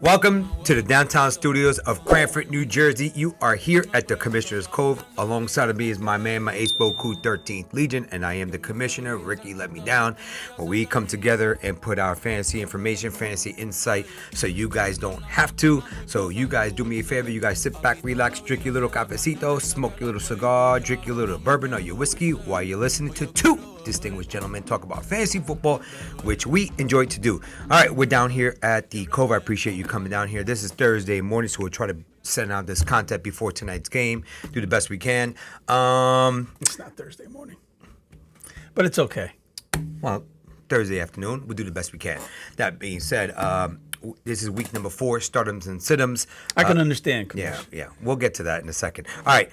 Welcome to the downtown studios of Cranford, New Jersey. You are here at the Commissioner's Cove. Alongside of me is my man, my ace Boku 13th Legion, and I am the Commissioner. Ricky let me down. Where we come together and put our fantasy information, fantasy insight, so you guys don't have to. So you guys do me a favor. You guys sit back, relax, drink your little cafecito, smoke your little cigar, drink your little bourbon or your whiskey while you're listening to two distinguished gentlemen talk about fantasy football, which we enjoy to do. All right, we're down here at the Cove. I appreciate you coming down here. This is Thursday morning, so we'll try to send out this content before tonight's game. Do the best we can. It's not Thursday morning, but it's okay. Well, Thursday afternoon, we'll do the best we can. That being said, this is week number 4, startums and situms. I can understand. Yeah. We'll get to that in a second. All right,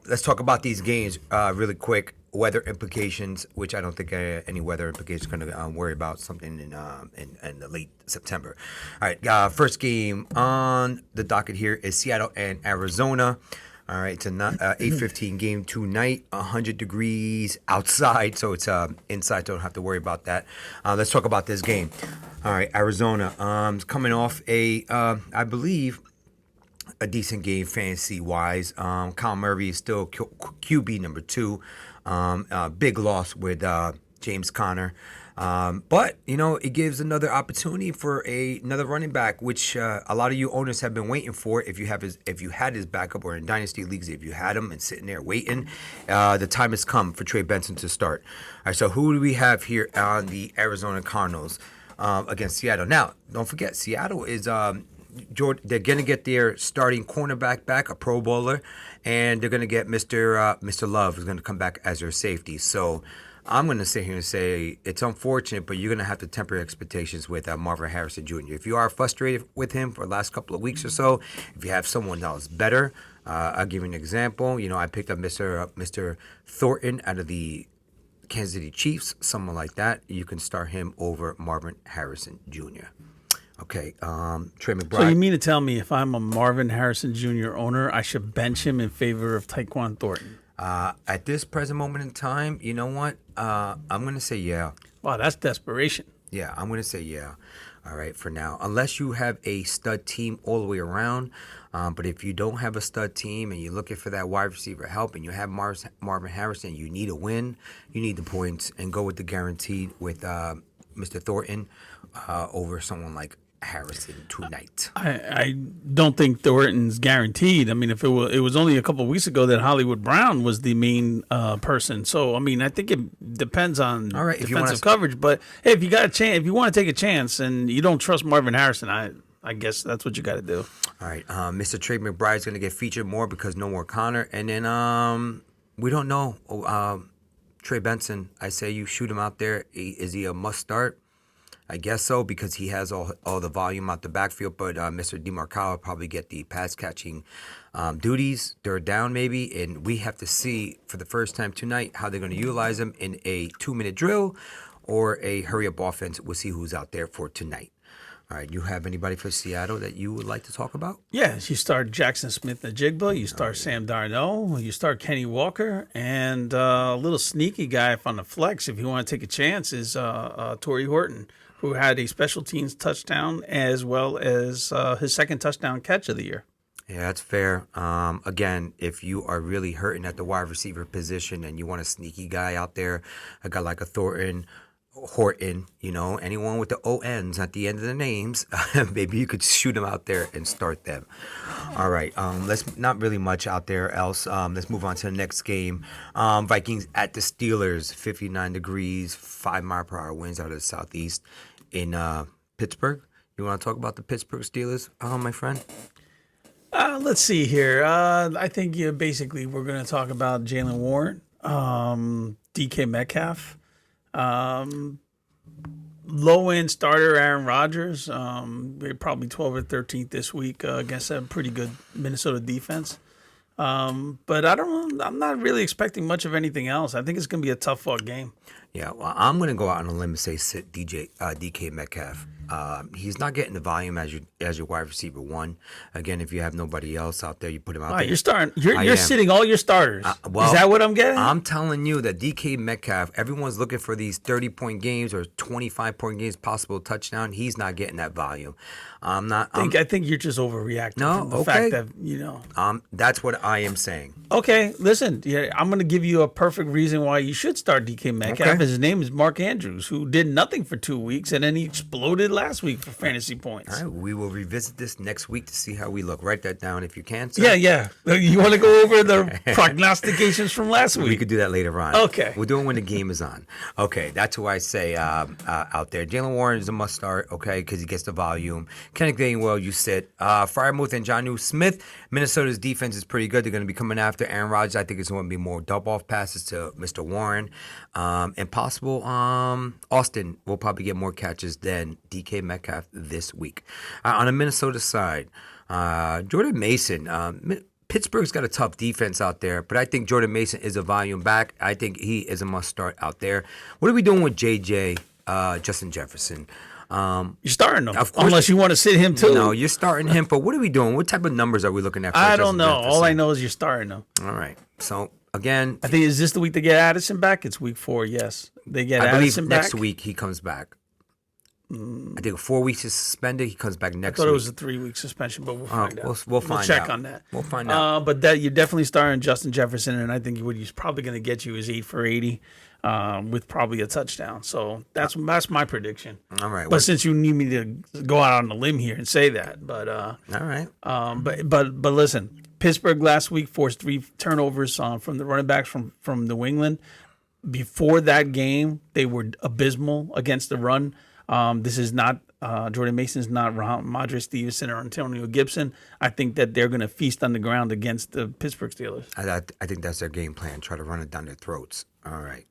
let's talk about these games really quick. Weather implications, which I don't think any weather implications are going to worry about something in the late September. All right, first game on the docket here is Seattle and Arizona. All right, it's a 8:15 game tonight. 100 degrees outside, so it's inside. So don't have to worry about that. Let's talk about this game. All right, Arizona is coming off I believe, a decent game fantasy-wise. Kyle Murray is still QB number 2. Big loss with James Conner. But, it gives another opportunity for another running back, which a lot of you owners have been waiting for. If you had his backup, or in Dynasty Leagues, if you had him and sitting there waiting, the time has come for Trey Benson to start. All right, so who do we have here on the Arizona Cardinals against Seattle? Now, don't forget, Seattle is... they're going to get their starting cornerback back, a Pro Bowler, and they're going to get Mr. Love, who's going to come back as their safety. So I'm going to sit here and say it's unfortunate, but you're going to have to temper expectations with Marvin Harrison Jr. If you are frustrated with him for the last couple of weeks or so, if you have someone else better, I'll give you an example. I picked up Mr. Thornton out of the Kansas City Chiefs, someone like that. You can start him over Marvin Harrison Jr. Okay, Trey McBride. So you mean to tell me if I'm a Marvin Harrison Jr. owner, I should bench him in favor of Tyquan Thornton? At this present moment in time, you know what? I'm going to say yeah. Wow, that's desperation. Yeah, I'm going to say yeah. All right, for now. Unless you have a stud team all the way around. But if you don't have a stud team and you're looking for that wide receiver help and you have Marvin Harrison, you need a win, you need the points, and go with the guaranteed with Mr. Thornton over someone like Harrison tonight. I don't think Thornton's guaranteed. I mean, if it was only a couple of weeks ago that Hollywood Brown was the main person. So I mean, I think it depends on defensive coverage. But hey, if you got a chance, if you want to take a chance and you don't trust Marvin Harrison, I guess that's what you got to do. All right, Mr. Trey McBride is going to get featured more because no more Connor, and then we don't know Trey Benson. I say you shoot him out there. Is he a must start? I guess so, because he has all the volume out the backfield, but Mr. DeMarcado will probably get the pass-catching duties, third down maybe, and we have to see for the first time tonight how they're going to utilize him in a 2-minute drill or a hurry-up offense. We'll see who's out there for tonight. All right, you have anybody for Seattle that you would like to talk about? Yes, you start Jackson Smith-Njigba, you start Sam Darnold, you start Kenny Walker, and a little sneaky guy on the flex, if you want to take a chance, is Torrey Horton, who had a special teams touchdown as well as his second touchdown catch of the year. Yeah, that's fair. Again, if you are really hurting at the wide receiver position and you want a sneaky guy out there, a guy like a Horton, anyone with the O-N's at the end of the names, maybe you could shoot them out there and start them. All right, let's not really much out there else. Let's move on to the next game. Vikings at the Steelers, 59 degrees, 5-mile-per-hour winds out of the southeast in Pittsburgh. You want to talk about the Pittsburgh Steelers, my friend? Let's see here. I think we're going to talk about Jalen Warren, DK Metcalf, low-end starter Aaron Rodgers. They're probably 12th or 13th this week against a pretty good Minnesota defense. But I'm not really expecting much of anything else. I think it's going to be a tough-fought game. Yeah, well, I'm going to go out on a limb and say sit DK Metcalf. He's not getting the volume as your wide receiver one. Again, if you have nobody else out there, you put him out there. You're starting. You're sitting all your starters. Well, is that what I'm getting? I'm telling you that DK Metcalf, everyone's looking for these 30-point games or 25-point games, possible touchdown. He's not getting that volume. I'm not. I think you're just overreacting. No, from the okay. fact that that's what I am saying. Okay, listen. Yeah, I'm going to give you a perfect reason why you should start DK Metcalf. Okay. His name is Mark Andrews, who did nothing for 2 weeks, and then he exploded last week for fantasy points. All right, we will revisit this next week to see how we look. Write that down if you can. Sir. Yeah. You want to go over the prognostications from last week? We could do that later on. Okay. We'll do it when the game is on. Okay, that's who I say out there. Jalen Warren is a must start, okay, because he gets the volume. Kenneth Gainwell, you sit. Freiermuth and Jonnu Smith. Minnesota's defense is pretty good. They're going to be coming after Aaron Rodgers. I think it's going to be more dump-off passes to Mr. Warren. And possible Austin will probably get more catches than DK Metcalf this week. On the Minnesota side, Jordan Mason. Pittsburgh's got a tough defense out there, but I think Jordan Mason is a volume back. I think he is a must start out there. What are we doing with JJ, Justin Jefferson? You're starting him, of course, unless you want to sit him too. No, you're starting him. But what are we doing? What type of numbers are we looking at? For I don't Justin know. Jefferson? All I know is you're starting him. All right. So again, I think is this the week they get Addison back? It's week 4. Yes, they get Addison back. Next week he comes back. I think 4 weeks is suspended. He comes back next week. I thought it was a 3-week suspension, but we'll find out. We'll find check out. on that. We'll find out. But that you're definitely starting Justin Jefferson, and I think what he's probably going to get you is 8 for 80 with probably a touchdown. So that's my prediction. All right. But since you need me to go out on a limb here and say that, but all right. But listen, Pittsburgh last week forced 3 turnovers from the running backs from New England. Before that game, they were abysmal against the run. This is not Jordan Mason's not Ramondre Stevenson or Antonio Gibson. I think that they're going to feast on the ground against the Pittsburgh Steelers. I think that's their game plan. Try to run it down their throats. All right.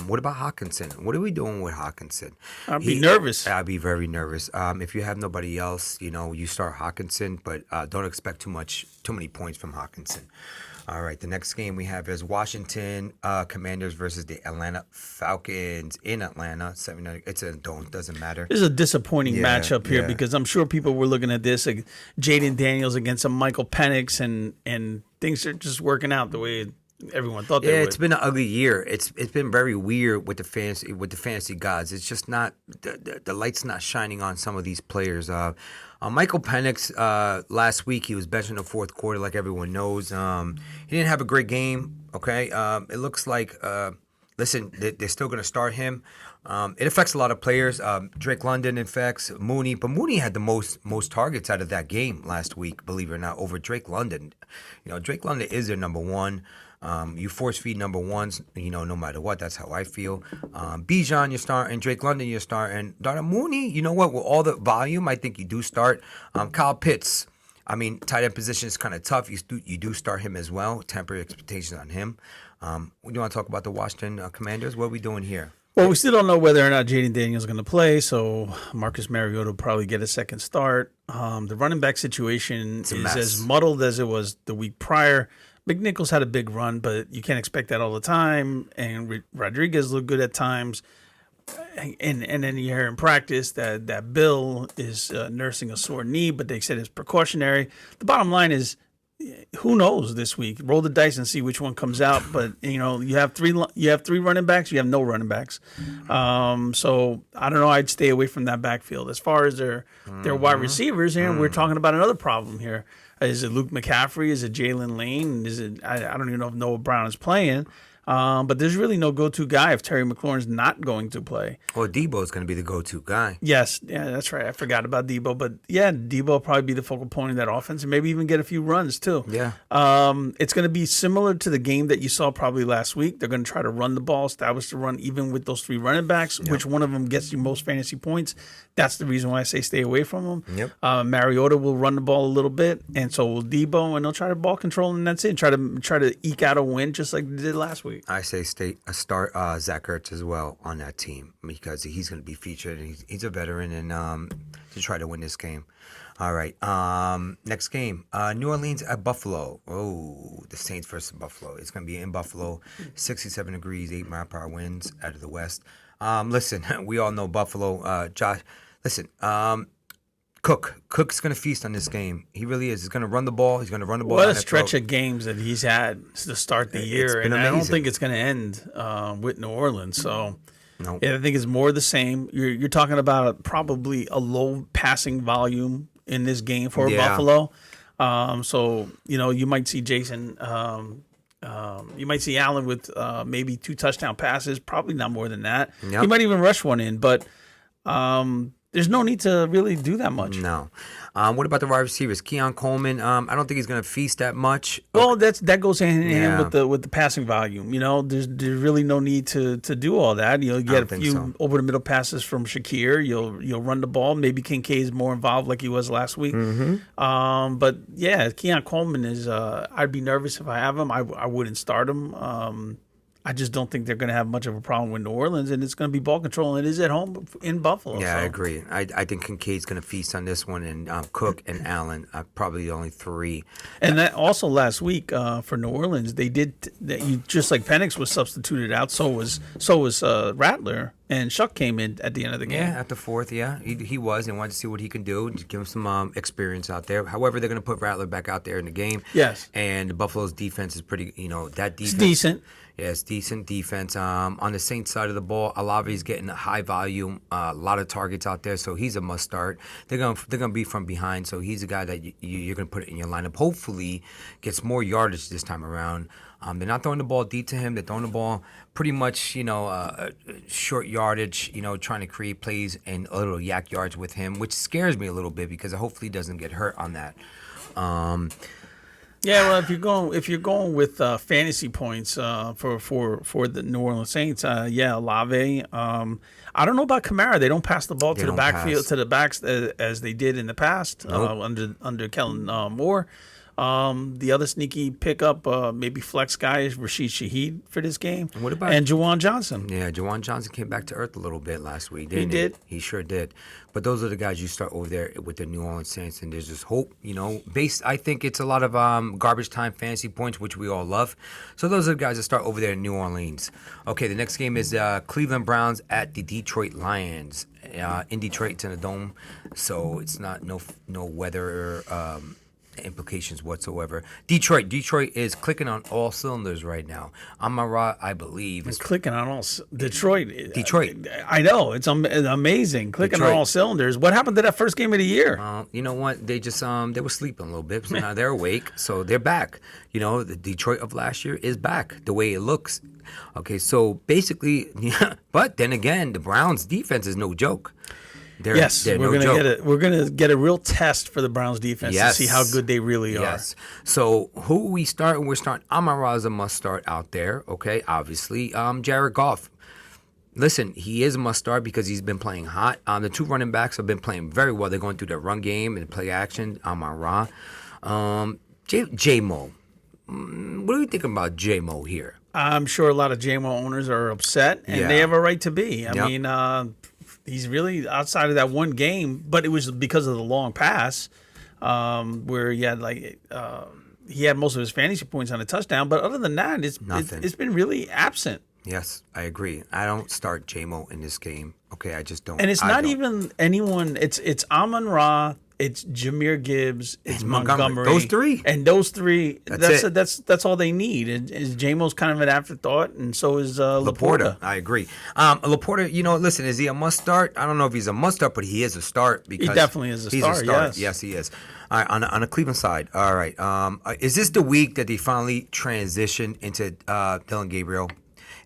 What about Hawkinson? What are we doing with Hawkinson? I'd be nervous. I'd be very nervous. If you have nobody else, you start Hawkinson, but don't expect too many points from Hawkinson. All right, the next game we have is Washington Commanders versus the Atlanta Falcons in Atlanta. Doesn't matter. This is a disappointing matchup here because I'm sure people were looking at this like Jaden Daniels against a Michael Penix, and things are just working out the way everyone thought they would. Yeah, it's been an ugly year. It's been very weird with the fantasy gods. It's just not the light's not shining on some of these players. Michael Penix last week he was benched in the fourth quarter, like everyone knows. He didn't have a great game. Okay, it looks like listen, they're still going to start him. It affects a lot of players. Drake London affects Mooney, but Mooney had the most targets out of that game last week, believe it or not, over Drake London. Drake London is their number one. You force feed number ones, no matter what. That's how I feel. Bijan, you're starting. Drake London, you're starting. Darnell Mooney, you know what? With all the volume, I think you do start. Kyle Pitts, tight end position is kind of tough. You do start him as well. Temporary expectations on him. We want to talk about the Washington Commanders. What are we doing here? Well, we still don't know whether or not Jaden Daniels is going to play, so Marcus Mariota will probably get a second start. The running back situation is as muddled as it was the week prior. McNichols had a big run, but you can't expect that all the time. And Rodriguez looked good at times. And then you hear in practice that Bill is nursing a sore knee, but they said it's precautionary. The bottom line is, who knows this week? Roll the dice and see which one comes out. But you have three running backs. You have no running backs. So I don't know. I'd stay away from that backfield. As far as their wide receivers, here we're talking about another problem here. Is it Luke McCaffrey? Is it Jalen Lane? Is it? I don't even know if Noah Brown is playing. But there's really no go-to guy if Terry McLaurin's not going to play. Well, Debo's going to be the go-to guy. Yes, yeah, that's right. I forgot about Debo. But, yeah, Debo will probably be the focal point of that offense and maybe even get a few runs too. Yeah. It's going to be similar to the game that you saw probably last week. They're going to try to run the ball, establish the run even with those 3 running backs. Yep. Which one of them gets you most fantasy points? That's the reason why I say stay away from them. Yep. Mariota will run the ball a little bit, and so will Debo, and they'll try to ball control, and that's it. Try to eke out a win just like they did last week. I say start Zach Ertz as well on that team because he's going to be featured. And he's a veteran, and to try to win this game. All right. Next game, New Orleans at Buffalo. Oh, the Saints versus Buffalo. It's going to be in Buffalo. 67 degrees, 8-mile-per-hour winds out of the west. Listen, we all know Buffalo. Josh, listen. Cook's going to feast on this game. He really is. He's going to run the ball. He's going to run the ball. What a stretch of games that he's had to start the year, and amazing. I don't think it's going to end with New Orleans. So, Nope. yeah, I think it's more the same. You're talking about probably a low passing volume in this game for Buffalo. So you might see Jason. You might see Allen with maybe 2 touchdown passes. Probably not more than that. Yep. He might even rush one in, but. There's no need to really do that much. No. What about the wide receivers? Keon Coleman. I don't think he's going to feast that much. Well, that goes hand in hand with the passing volume. There's really no need to do all that. You get a few over the middle passes from Shakir. You'll run the ball. Maybe Kincaid's more involved like he was last week. Mm-hmm. But yeah, Keon Coleman is. I'd be nervous if I have him. I wouldn't start him. I just don't think they're going to have much of a problem with New Orleans, and it's going to be ball control, and it is at home in Buffalo. Yeah, so. I agree. I think Kincaid's going to feast on this one, and Cook and Allen are probably the only 3. And that also last week for New Orleans, they did just like Penix was substituted out, so was Rattler, and Shuck came in at the end of the game. Yeah, at the 4th, yeah. He was, and wanted to see what he can do, and give him some experience out there. However, they're going to put Rattler back out there in the game. Yes. And Buffalo's defense is pretty, that defense. It's decent. Yeah, it's decent defense. On the Saints side of the ball, Olave's getting a high volume, a lot of targets out there, so he's a must start. They're gonna be from behind, so he's a guy that you're gonna put in your lineup. Hopefully, gets more yardage this time around. They're not throwing the ball deep to him. They're throwing the ball pretty much, short yardage. Trying to create plays and a little yak yards with him, which scares me a little bit because hopefully he doesn't get hurt on that. Yeah, well, if you're going with fantasy points for the New Orleans Saints, Olave. I don't know about Kamara. They don't pass the ball to the backfield to the backs as they did in the past under Kellen Moore. The other sneaky pickup, maybe flex guy, is Rashid Shaheed for this game. And what about Juwan Johnson? Yeah, Juwan Johnson came back to earth a little bit last week. He did. He sure did. But those are the guys you start over there with the New Orleans Saints, and there's just hope. I think it's a lot of garbage time fantasy points, which we all love. So those are the guys that start over there in New Orleans. Okay, the next game is Cleveland Browns at the Detroit Lions. In Detroit, it's in a dome, so it's not no weather implications whatsoever. Detroit is clicking on all cylinders right now. Amon-Ra, I believe, is clicking on all Detroit. I know it's amazing, clicking on all cylinders. What happened to that first game of the year? You know what? They just they were sleeping a little bit, so now they're awake, so they're back. The Detroit of last year is back the way it looks. Okay, so basically, but then again, the Browns' defense is no joke. We're gonna get a real test for the Browns defense to see how good they really are. Yes. So who we starting? We're starting Amon-Ra as a must start out there. Okay, obviously, Jared Goff. Listen, he is a must start because he's been playing hot. The 2 running backs have been playing very well. They're going through their run game and play action. Amon-Ra, J-Mo. What are we thinking about J-Mo here? I'm sure a lot of J-Mo owners are upset, and they have a right to be. I mean. He's really outside of that one game, but it was because of the long pass where he had he had most of his fantasy points on a touchdown. But other than that, it's been really absent. Yes, I agree. I don't start J-Mo in this game. Okay, I just don't. And it's not even anyone. It's Amon-Ra. It's Jahmyr Gibbs. It's Montgomery. Those 3? And those 3. That's all they need. And J-Mo's kind of an afterthought, and so is Laporta. I agree. Laporta, listen, is he a must start? I don't know if he's a must start, but he is a start because he definitely is a start. Yes, he is. All right, on a Cleveland side. All right. Is this the week that they finally transition into Dillon Gabriel?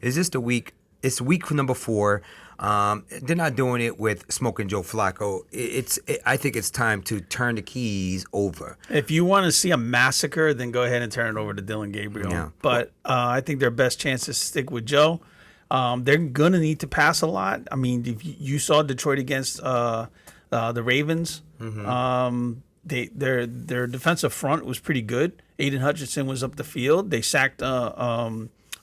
Is this the week? It's week number 4. They're not doing it with Smoking Joe Flacco. I think it's time to turn the keys over. If you want to see a massacre, then go ahead and turn it over to Dillon Gabriel. Yeah. But I think their best chance is to stick with Joe. They're going to need to pass a lot. I mean, if you saw Detroit against the Ravens, their defensive front was pretty good. Aiden Hutchinson was up the field. They sacked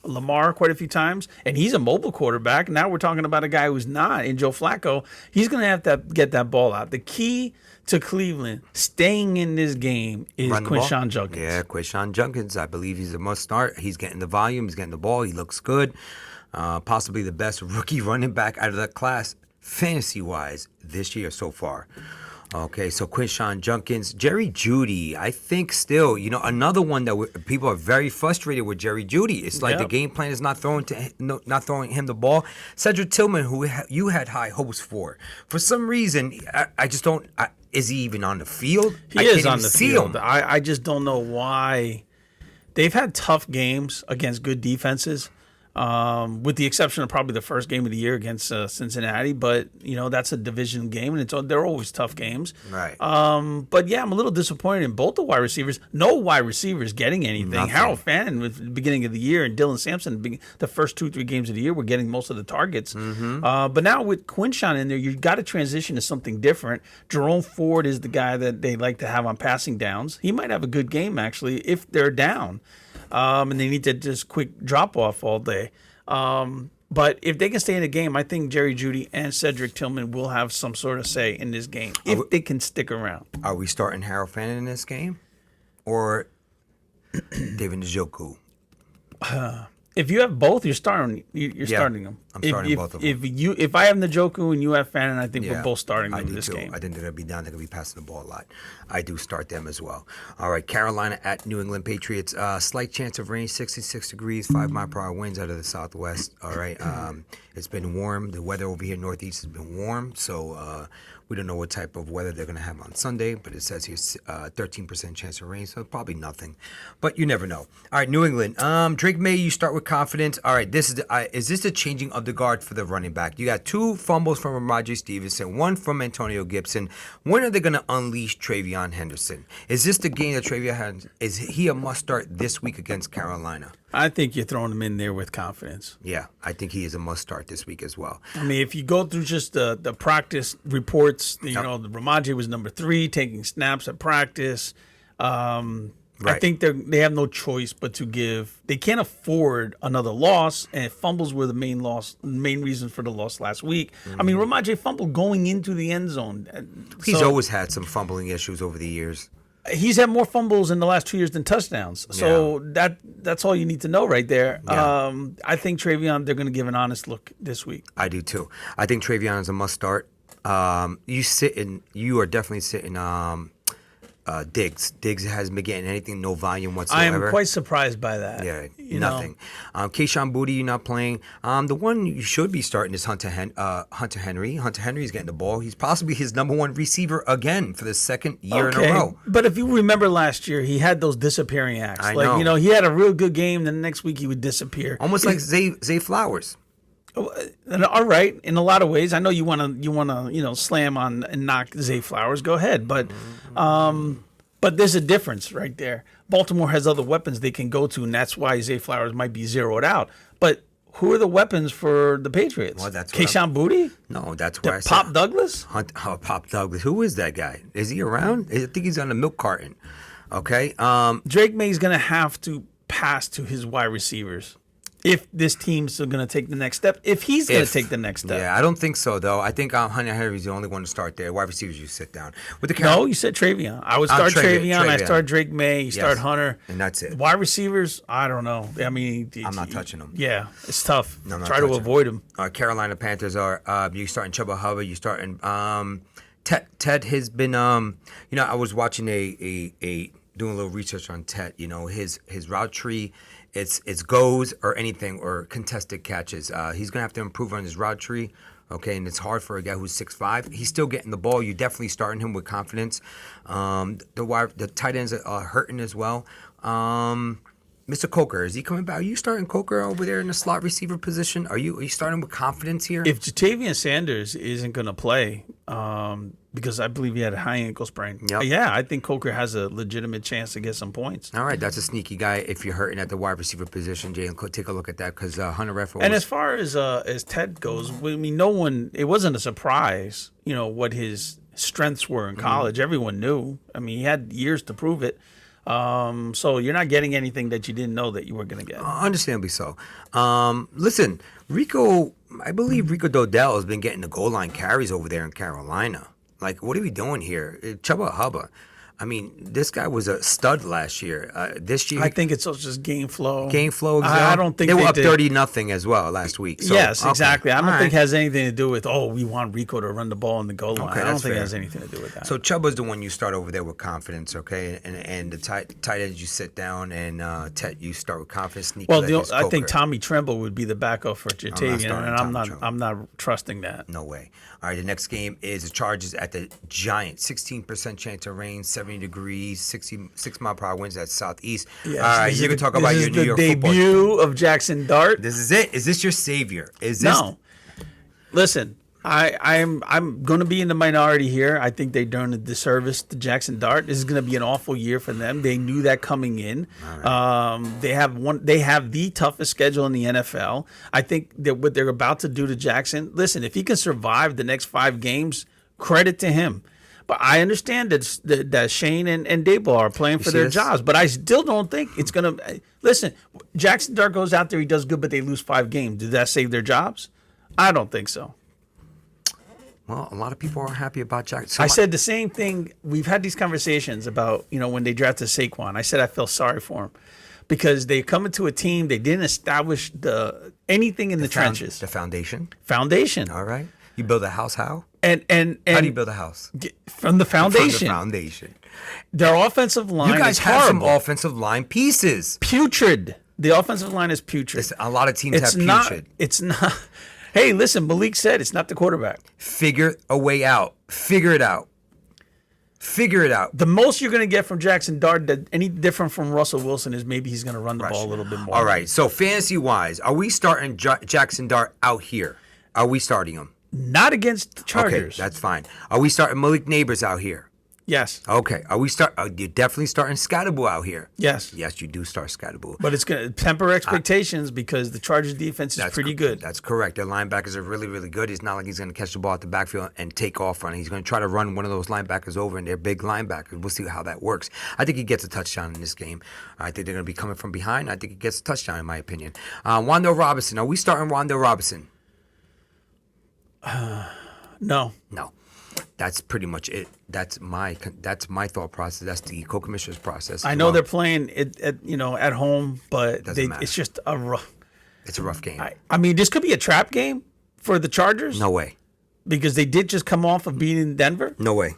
Lamar quite a few times, and he's a mobile quarterback. Now we're talking about a guy who's not in Joe Flacco. He's going to have to get that ball out. The key to Cleveland staying in this game is Quinshon Judkins. Yeah, Quinshon Judkins. I believe he's a must start. He's getting the volume. He's getting the ball. He looks good. Possibly the best rookie running back out of that class, fantasy-wise, this year so far. Okay, so Quinshon Judkins, Jerry Jeudy, I think still, another one that people are very frustrated with Jerry Jeudy. It's like the game plan is not throwing him the ball. Cedric Tillman, who you had high hopes for some reason, I just don't. Is he even on the field? He is on the field. I just don't know why. They've had tough games against good defenses. With the exception of probably the first game of the year against Cincinnati, but that's a division game, and they're always tough games. Right. But yeah, I'm a little disappointed in both the wide receivers. No wide receivers getting anything. Nothing. Harold Fannin with the beginning of the year, and Dylan Sampson the first 2-3 games of the year were getting most of the targets. Mm-hmm. But now with Quinshon in there, you've got to transition to something different. Jerome Ford is the guy that they like to have on passing downs. He might have a good game actually if they're down. And they need to just quick drop off all day. But if they can stay in the game, I think Jerry Jeudy and Cedric Tillman will have some sort of say in this game if they can stick around. Are we starting Harold Fannin in this game, or David Njoku? If you have both, you're starting. You're starting them. I'm starting both of them. If I have Njoku and you have Fannin, I think we're both starting them in this game. I think they're going to be down. They're going to be passing the ball a lot. I do start them as well. All right, Carolina at New England Patriots. Slight chance of rain, 66 degrees, 5 mile per hour winds out of the southwest. All right, it's been warm. The weather over here northeast has been warm, so we don't know what type of weather they're going to have on Sunday, but it says here 13% chance of rain, so probably nothing. But you never know. All right, New England. Drake May, you start with confidence. All right, is this the changing of the guard for the running back? You got 2 fumbles from Ramondre Stevenson, 1 from Antonio Gibson. When are they going to unleash Travion Henderson? Is this the game that Travion has? Is he a must start this week against Carolina? I think you're throwing him in there with confidence. Yeah, I think he is a must start this week as well. I mean, if you go through just the practice reports, the Ramondre was number 3, taking snaps at practice. Right. I think they have no choice but to give. They can't afford another loss, and fumbles were the main reason for the loss last week. Mm-hmm. I mean, Ramondre fumbled going into the end zone. He's always had some fumbling issues over the years. He's had more fumbles in the last 2 years than touchdowns. So that's all you need to know right there. Yeah. I think Travion, they're going to give an honest look this week. I do too. I think Travion is a must start. You are definitely sitting Diggs. Diggs hasn't been getting anything, no volume whatsoever. I am quite surprised by that. Yeah, nothing. Kayshon Boutte, you're not playing. The one you should be starting is Hunter Henry. Hunter Henry is getting the ball. He's possibly his number 1 receiver again for the second year in a row. But if you remember last year, he had those disappearing acts. I know. He had a real good game, then the next week he would disappear. Almost like Zay Flowers. All right, in a lot of ways. I know you want to slam on and knock Zay Flowers. Go ahead, but there's a difference right there. Baltimore has other weapons they can go to, and that's why Zay Flowers might be zeroed out. But who are the weapons for the Patriots? Well, that's Kayshon Boutte? No, that's where I said Pop Douglas. Pop Douglas. Who is that guy? Is he around? I think he's on the milk carton. Okay. Drake May's going to have to pass to his wide receivers if this team's going to take the next step, if he's going to take the next step. Yeah, I don't think so, though. I think Hunter Henry's the only one to start there. Wide receivers, you sit down. No, you said Travion. I would start Travion. I start Drake May. You start Hunter. And that's it. Wide receivers, I don't know. I mean, I'm not touching them. Yeah, it's tough. No, try to avoid them. Carolina Panthers are, you starting Chuba Hubbard. You starting, Ted has been, I was watching doing a little research on Ted. His route tree, it's goes or anything or contested catches. He's gonna have to improve on his route tree. Okay, and it's hard for a guy who's 6'5". He's still getting the ball. You're definitely starting him with confidence. The tight ends are hurting as well. Mr. Coker, is he coming back? Are you starting Coker over there in the slot receiver position? Are you starting with confidence here? If Jatavian Sanders isn't going to play, because I believe he had a high ankle sprain, I think Coker has a legitimate chance to get some points. All right, that's a sneaky guy. If you're hurting at the wide receiver position, Jay, take a look at that because Hunter Renfrow. And as far as Ted goes, I mean, it wasn't a surprise, what his strengths were in college. Mm-hmm. Everyone knew. I mean, he had years to prove it. So you're not getting anything that you didn't know that you were going to get. Understandably so. Listen, I believe Rico Dodell has been getting the goal line carries over there in Carolina. Like, what are we doing here? Chubba Hubba. I mean, this guy was a stud last year. This year, I think it's also just game flow. Game flow. I don't think they were up 30-0 as well last week. So, yes, okay. exactly. I don't think it has anything to do with we want Rico to run the ball in the goal line. Okay, I don't think fair. it has anything to do with that. So Chubba's the one you start over there with confidence, okay? And the tight ends you sit down, and Tet you start with confidence. I think Tommy Tremble would be the backup for Jatavian, and I'm not trusting that. No way. All right, the next game is the Chargers at the Giants. 16% chance of rain, 70 degrees, 66-mile-per-hour winds at southeast. Yes, all right, you can talk about your New York football. This is the debut of Jackson Dart. This is it. Is this your savior? No. Listen, I'm going to be in the minority here. I think they're doing a disservice to Jackson Dart. This is going to be an awful year for them. They knew that coming in. Right. They have the toughest schedule in the NFL. I think that what they're about to do to Jackson. Listen, if he can survive the next 5 games, credit to him. But I understand that Shane and Daboll are playing for their jobs. But I still don't think it's going to. Listen, Jackson Dart goes out there, he does good, but they lose 5 games. Did that save their jobs? I don't think so. Well, a lot of people are happy about Jackson. I said the same thing. We've had these conversations about, when they drafted Saquon. I said I feel sorry for him because they come into a team, they didn't establish anything in the trenches. The foundation. All right. You build a house how? And how do you build a house? From the foundation. Their offensive line You guys is have horrible. some offensive line pieces. Putrid. The offensive line is putrid. A lot of teams have putrid. It's not. Hey, listen, Malik said it's not the quarterback. Figure a way out. Figure it out. The most you're going to get from Jackson Dart, any different from Russell Wilson, is maybe he's going to run the ball a little bit more. All right. So fantasy-wise, are we starting Jackson Dart out here? Are we starting him? Not against the Chargers. Okay, that's fine. Are we starting Malik Neighbors out here? Yes. Okay. You're definitely starting Scatterbull out here. Yes. Yes, you do start Scatterbull. But it's going to temper expectations because the Chargers defense is pretty good. That's correct. Their linebackers are really, really good. It's not like he's going to catch the ball at the backfield and take off running. He's going to try to run one of those linebackers over, and they're big linebackers. We'll see how that works. I think he gets a touchdown in this game. I think they're going to be coming from behind. I think he gets a touchdown, in my opinion. Wan'Dale Robinson. Are we starting Wan'Dale Robinson? No. That's pretty much it. That's my thought process. That's the co-commissioner's process. I know they're playing it at home, but it's just a rough. It's a rough game. I mean, this could be a trap game for the Chargers. No way. Because they did just come off of beating Denver. No way.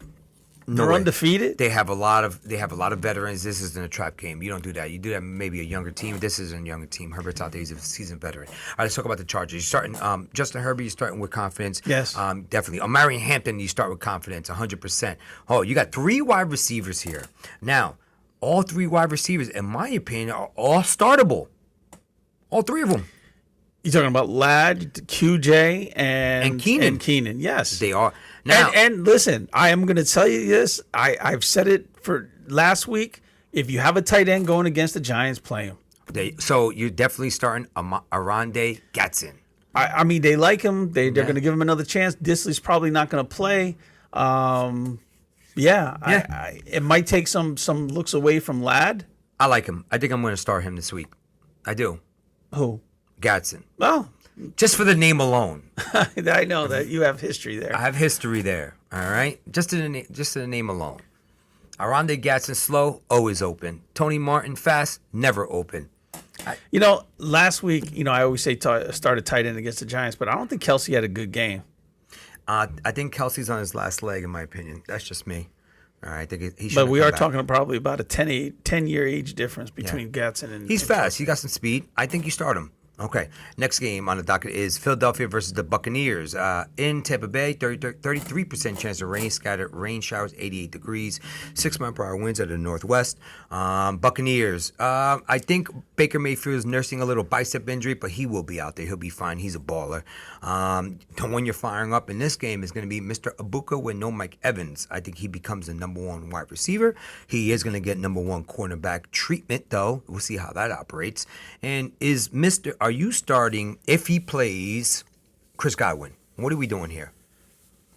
They're undefeated. They have a lot of veterans. This isn't a trap game. You don't do that. You do that maybe a younger team. This isn't a younger team. Herbert's out there. He's a seasoned veteran. All right, let's talk about the Chargers. You're starting Justin Herbert. You're starting with confidence. Yes. Definitely. Marion Hampton. You start with confidence, 100%. Oh, you got 3 wide receivers here. Now, all 3 wide receivers, in my opinion, are all startable. All 3 of them. You're talking about Ladd, QJ, and Keenan. Yes, they are. Now, and listen, I am going to tell you this. I've said it for last week. If you have a tight end going against the Giants, play him. So you're definitely starting Arande Gatson. I mean, they like him. They're going to give him another chance. Disley's probably not going to play. It might take some looks away from Ladd. I like him. I think I'm going to start him this week. I do. Who? Gatson. Well, just for the name alone. I know that you have history there. I have history there. All right, just to the name alone. Arande Gatson slow, always open. Tony Martin fast, never open. Last week, I always say start a tight end against the Giants, but I don't think Kelsey had a good game. I think Kelsey's on his last leg, in my opinion. That's just me. All right, I think he should. But we are talking probably about a 10-year age difference between Gatson and. He's fast. He got some speed. I think you start him. Okay, next game on the docket is Philadelphia versus the Buccaneers. In Tampa Bay, 33% chance of rain, scattered rain showers, 88 degrees, 6-mile-per-hour winds out of the northwest. Buccaneers, I think Baker Mayfield is nursing a little bicep injury, but he will be out there. He'll be fine. He's a baller. The one you're firing up in this game is going to be Mr. Ibuka with no Mike Evans. I think he becomes the number 1 wide receiver. He is going to get number 1 cornerback treatment, though. We'll see how that operates. And are you starting, if he plays, Chris Godwin? What are we doing here?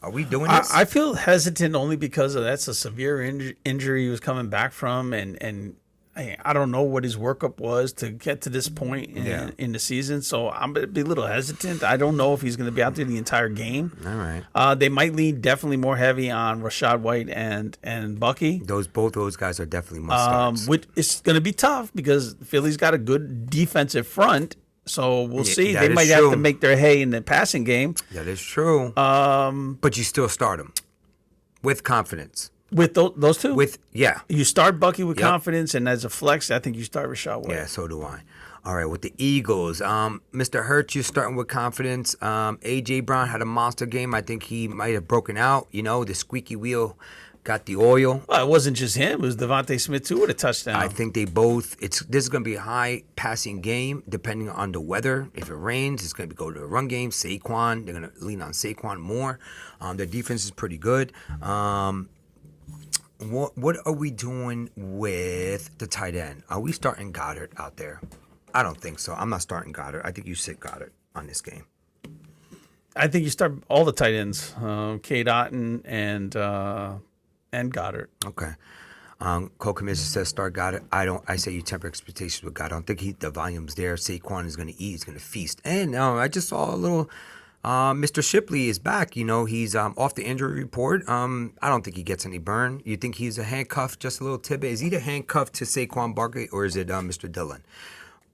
Are we doing this? I feel hesitant only because that's a severe injury he was coming back from, and I don't know what his workup was to get to this point in the season, so I'm going to be a little hesitant. I don't know if he's going to be out there the entire game. All right. They might lean definitely more heavy on Rachaad White and Bucky. Both those guys are definitely must-starts. Which it's going to be tough because Philly's got a good defensive front. So we'll see. They might have to make their hay in the passing game. That is true. But you still start them with confidence. With those two? Yeah. You start Bucky with confidence, and as a flex, I think you start Rachaad White. Yeah, so do I. All right, with the Eagles, Mr. Hurts, you're starting with confidence. A.J. Brown had a monster game. I think he might have broken out. The squeaky wheel got the oil. Well, it wasn't just him. It was Devontae Smith, too, with a touchdown. I think they both. This is going to be a high passing game, depending on the weather. If it rains, it's going to go to a run game. Saquon, they're going to lean on Saquon more. Their defense is pretty good. What are we doing with the tight end? Are we starting Goddard out there? I don't think so. I'm not starting Goddard. I think you sit Goddard on this game. I think you start all the tight ends, Cade Otton and Goddard. Okay. Cole Commission says start Goddard. I say you temper expectations with Goddard. I don't think the volume's there. Saquon is going to eat. He's going to feast. And I just saw a little. Mr. Shipley is back. He's off the injury report. I don't think he gets any burn. You think he's a handcuff? Just a little tidbit. Is he the handcuff to Saquon Barkley, or is it Mr. Dillon?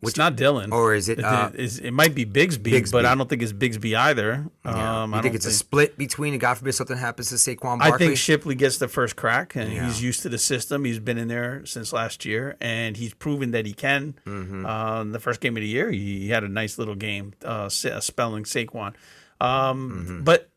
It's not Dillon. Or is it? It might be Bigsby, but I don't think it's Bigsby either. Yeah. You think it's a split between, and God forbid something happens to Saquon Barkley? I think Shipley gets the first crack, and he's used to the system. He's been in there since last year, and he's proven that he can. Mm-hmm. The first game of the year, he had a nice little game spelling Saquon. But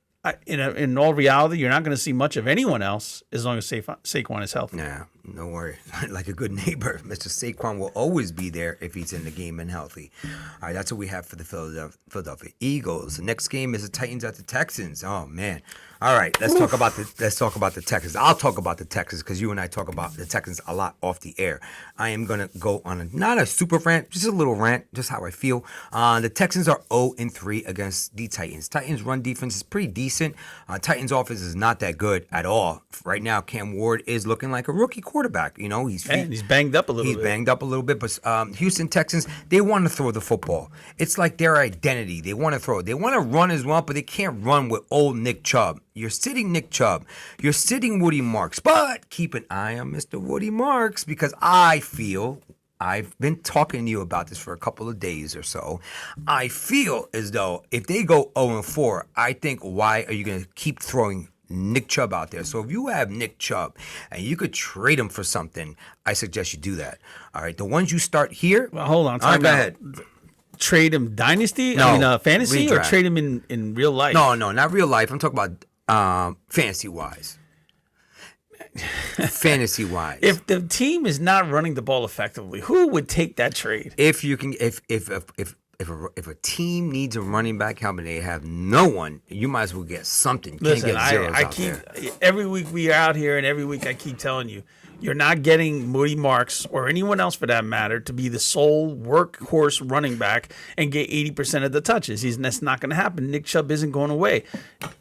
in all reality, you're not going to see much of anyone else as long as Saquon is healthy. Yeah, no worry. Like a good neighbor, Mr. Saquon will always be there if he's in the game and healthy. All right, that's what we have for the Philadelphia Eagles. The next game is the Titans at the Texans. Oh man. All right, let's talk about the Texans. I'll talk about the Texans because you and I talk about the Texans a lot off the air. I am gonna go on not a super rant, just a little rant, just how I feel. The Texans are 0-3 against the Titans. Titans' run defense is pretty decent. Titans' offense is not that good at all right now. Cam Ward is looking like a rookie quarterback. He's banged up a little bit. He's banged up a little bit, but Houston Texans, they want to throw the football. It's like their identity. They want to throw. They want to run as well, but they can't run with old Nick Chubb. You're sitting Nick Chubb. You're sitting Woody Marks. But keep an eye on Mr. Woody Marks because I feel, I've been talking to you about this for a couple of days or so. I feel as though if they go 0-4, I think why are you going to keep throwing Nick Chubb out there? So if you have Nick Chubb and you could trade him for something, I suggest you do that. All right. The ones you start here. Well, hold on. All right, go ahead. Trade him dynasty? No, I mean, fantasy? redraft. Or trade him in real life? No, not real life. I'm talking about fantasy-wise. Fantasy-wise. If the team is not running the ball effectively, who would take that trade? If you can, if a team needs a running back help and they have no one, you might as well get something. Listen, can't get zeros I out keep there. every week we are out here, and every week I keep telling you, you're not getting Woody Marks or anyone else for that matter to be the sole workhorse running back and get 80% of the touches. That's not going to happen. Nick Chubb isn't going away.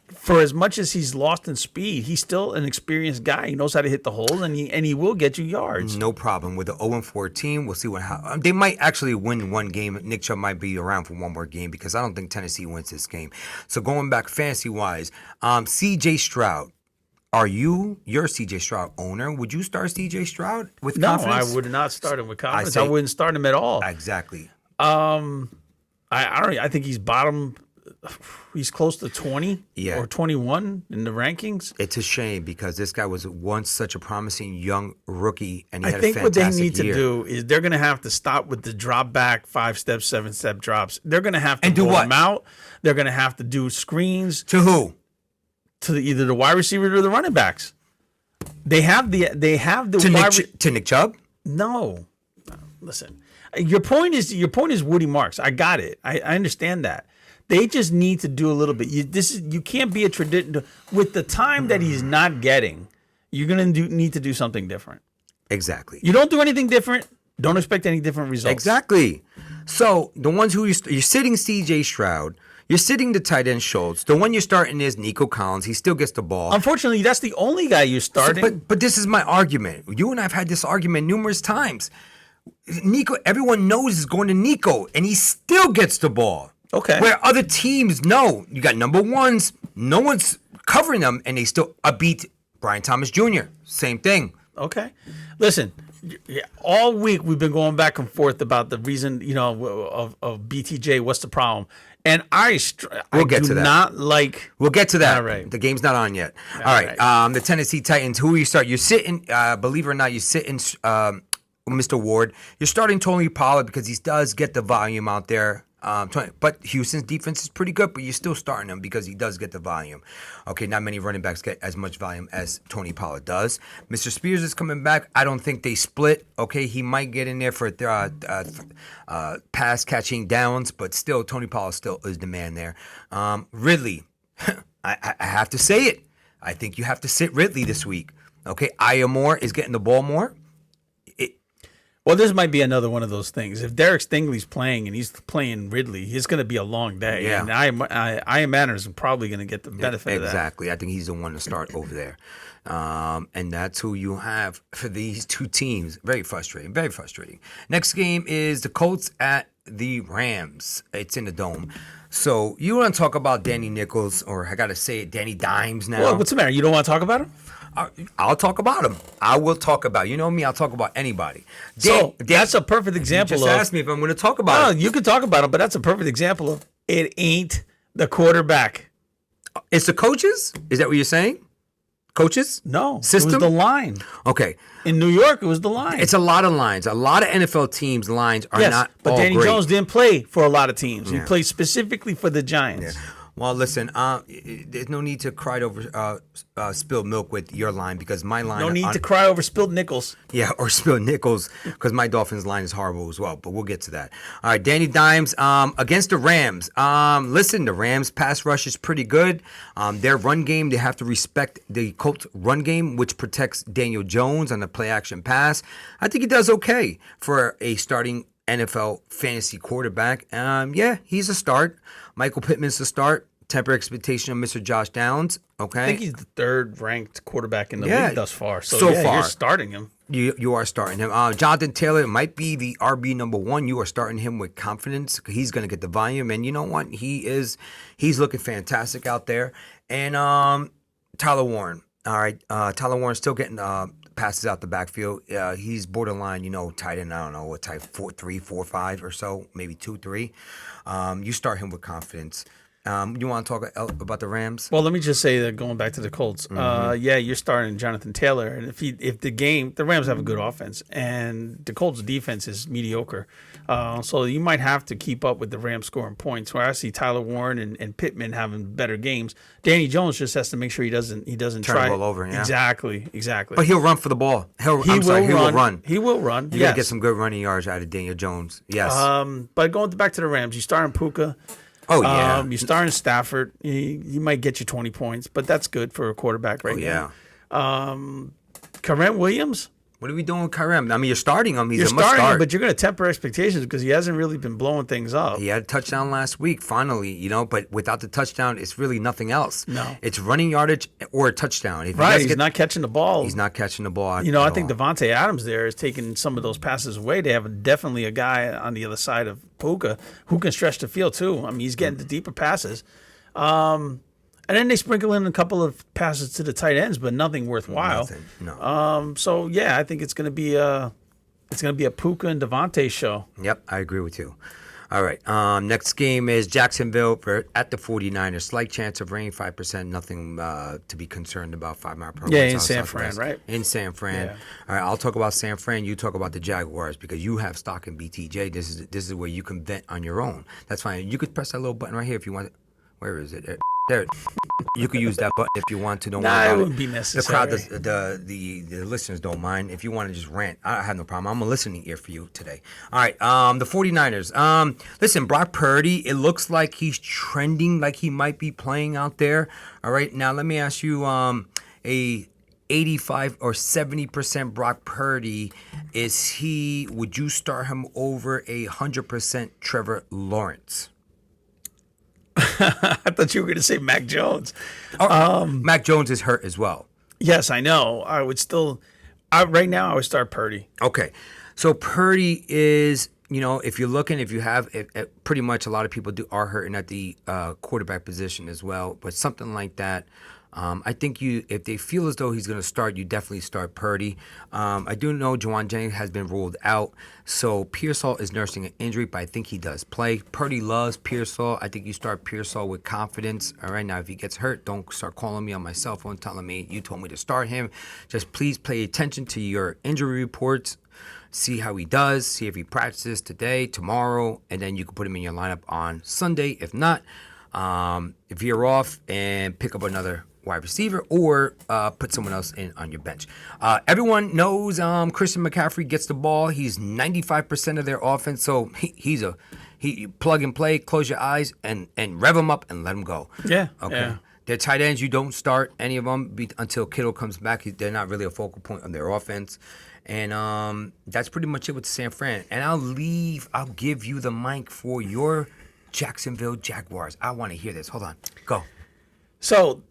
For as much as he's lost in speed, he's still an experienced guy. He knows how to hit the holes, and he will get you yards. No problem. With the 0-4 team, we'll see they might actually win one game. Nick Chubb might be around for one more game because I don't think Tennessee wins this game. So going back fantasy-wise, C.J. Stroud. You're a C.J. Stroud owner. Would you start C.J. Stroud with confidence? No, I would not start him with confidence. I wouldn't start him at all. Exactly. I think he's bottom. He's close to 20 or 21 in the rankings. It's a shame because this guy was once such a promising young rookie, and he had a think fantastic what they need year. to do is they're going to have to stop with the drop back 5-step, 7-step drops. They're going to have to And do pull what? them out. They're going to have to do screens To who? to either the wide receiver or the running backs. They have the To Nick Chubb? No, listen. Your point is Woody Marks. I got it. I understand that. They just need to do a little bit. You can't be a tradition with the time that he's not getting. You're gonna need to do something different. Exactly. You don't do anything different. Don't expect any different results. Exactly. So the ones who you're sitting C.J. Stroud, you're sitting the tight end Schultz. The one you're starting is Nico Collins. He still gets the ball. Unfortunately, that's the only guy you're starting. But this is my argument. You and I have had this argument numerous times. Nico, everyone knows is going to Nico, and he still gets the ball. Okay. Where other teams know you got number ones, no one's covering them, and they still beat Brian Thomas Jr. Same thing. Okay. Listen, all week we've been going back and forth about the reason, of BTJ. What's the problem? And we'll get to that. Not like. We'll get to that. All right. The game's not on yet. All right. The Tennessee Titans. Who you start? You're sitting. Believe it or not, you're sitting. Mr. Ward. You're starting Tony Pollard because he does get the volume out there. But Houston's defense is pretty good, but you're still starting him because he does get the volume. Okay, not many running backs get as much volume as Tony Pollard does. Mr. Spears is coming back. I don't think they split. Okay, he might get in there for pass catching downs, but still, Tony Pollard still is the man there. Ridley, I have to say it. I think you have to sit Ridley this week. Okay, Aya Moore is getting the ball more. Well, this might be another one of those things. If Derek Stingley's playing and he's playing Ridley, it's going to be a long day. Yeah. And Aya Manners is probably going to get the benefit of that. Exactly. I think he's the one to start over there. And that's who you have for these two teams. Very frustrating. Very frustrating. Next game is the Colts at the Rams. It's in the Dome. So you want to talk about Danny Nichols, or I got to say it, Danny Dimes now. Well, what's the matter? You don't want to talk about him? I'll talk about him. I will talk about. You know me. I'll talk about anybody. That's a perfect example. You just asked me if I'm going to talk about him. You can talk about him, but that's a perfect example of it ain't the quarterback. It's the coaches. Is that what you're saying? Coaches? No. System? It was the line. Okay. In New York, it was the line. It's a lot of lines. A lot of NFL teams' lines are not. But all Danny great. Jones didn't play for a lot of teams. He played specifically for the Giants. Yeah. Well, listen, there's no need to cry over spilled milk with your line because my line. No need to cry over spilled nickels. Yeah, or spilled nickels because my Dolphins line is horrible as well. But we'll get to that. All right, Danny Dimes against the Rams. Listen, the Rams pass rush is pretty good. Their run game, they have to respect the Colts run game, which protects Daniel Jones on the play action pass. I think he does okay for a starting NFL fantasy quarterback. He's a start. Michael Pittman's a start. Temper expectation of Mr. Josh Downs. Okay, I think he's the third-ranked quarterback in the league thus far. So far, you're starting him. You are starting him. Jonathan Taylor might be the RB number one. You are starting him with confidence. He's going to get the volume, and you know what? He's looking fantastic out there. And Tyler Warren. All right, Tyler Warren's still getting passes out the backfield. He's borderline, tight end. I don't know what type, 4-3, 4-5 or so, maybe 2-3. You start him with confidence. You want to talk about the Rams? Well, let me just say that going back to the Colts, you're starting Jonathan Taylor, and if the Rams have a good offense and the Colts defense is mediocre, so you might have to keep up with the Rams scoring points. Where I see Tyler Warren and Pittman having better games, Danny Jones just has to make sure he doesn't turn try the ball over. Yeah. Exactly. But he'll run for the ball. He will run. He will run. You gotta get some good running yards out of Daniel Jones. Yes. But going back to the Rams, you starting Puka. Oh, yeah. You're starting Stafford. He might get you 20 points, but that's good for a quarterback right now. Kyren Williams. What are we doing with Kyren? I mean, you're starting him. He's a must starting start. him, but you're going to temper expectations because he hasn't really been blowing things up. He had a touchdown last week, finally, but without the touchdown, it's really nothing else. No. It's running yardage or a touchdown. If he's not catching the ball. He's not catching the ball. I think Devontae Adams there is taking some of those passes away. They have definitely a guy on the other side of Puka who can stretch the field too. I mean, he's getting the deeper passes. And then they sprinkle in a couple of passes to the tight ends, but nothing worthwhile. No. I think it's going to be a Puka and Devontae show. Yep, I agree with you. All right. Next game is Jacksonville at the 49ers. Slight chance of rain, 5%. Nothing to be concerned about. 5 mile per hour. Yeah, in San Fran, right? In San Fran. Yeah. All right. I'll talk about San Fran. You talk about the Jaguars because you have stock in BTJ. This is where you can vent on your own. That's fine. You could press that little button right here if you want. Where is it? There. You could use that button if you want to. Don't worry about it wouldn't be necessary. The crowd, the listeners don't mind. If you want to just rant, I have no problem. I'm a listening ear for you today. All right, the 49ers. Listen, Brock Purdy, it looks like he's trending like he might be playing out there. All right, now let me ask you, a 85 or 70% Brock Purdy, would you start him over 100% Trevor Lawrence? I thought you were going to say Mac Jones. Mac Jones is hurt as well. Yes, I know. I would still. Right now, I would start Purdy. Okay. So Purdy is, if you're looking, if you have, pretty much a lot of people are hurting at the quarterback position as well. But something like that, I think if they feel as though he's going to start, you definitely start Purdy. I do know Juwan Jennings has been ruled out, so Pearsall is nursing an injury, but I think he does play. Purdy loves Pearsall. I think you start Pearsall with confidence. All right, now if he gets hurt, don't start calling me on my cell phone telling me you told me to start him. Just please pay attention to your injury reports. See how he does, see if he practices today, tomorrow, and then you can put him in your lineup on Sunday. If not, if you're off, and pick up another wide receiver or put someone else in on your bench. Everyone knows Christian McCaffrey gets the ball. He's 95% of their offense, so he plug and play, close your eyes, and rev him up and let him go. Yeah. Okay. Yeah. Their tight ends, you don't start any of them until Kittle comes back. They're not really a focal point of their offense. And that's pretty much it with San Fran. And I'll give you the mic for your Jacksonville Jaguars. I want to hear this. Hold on. Go. So,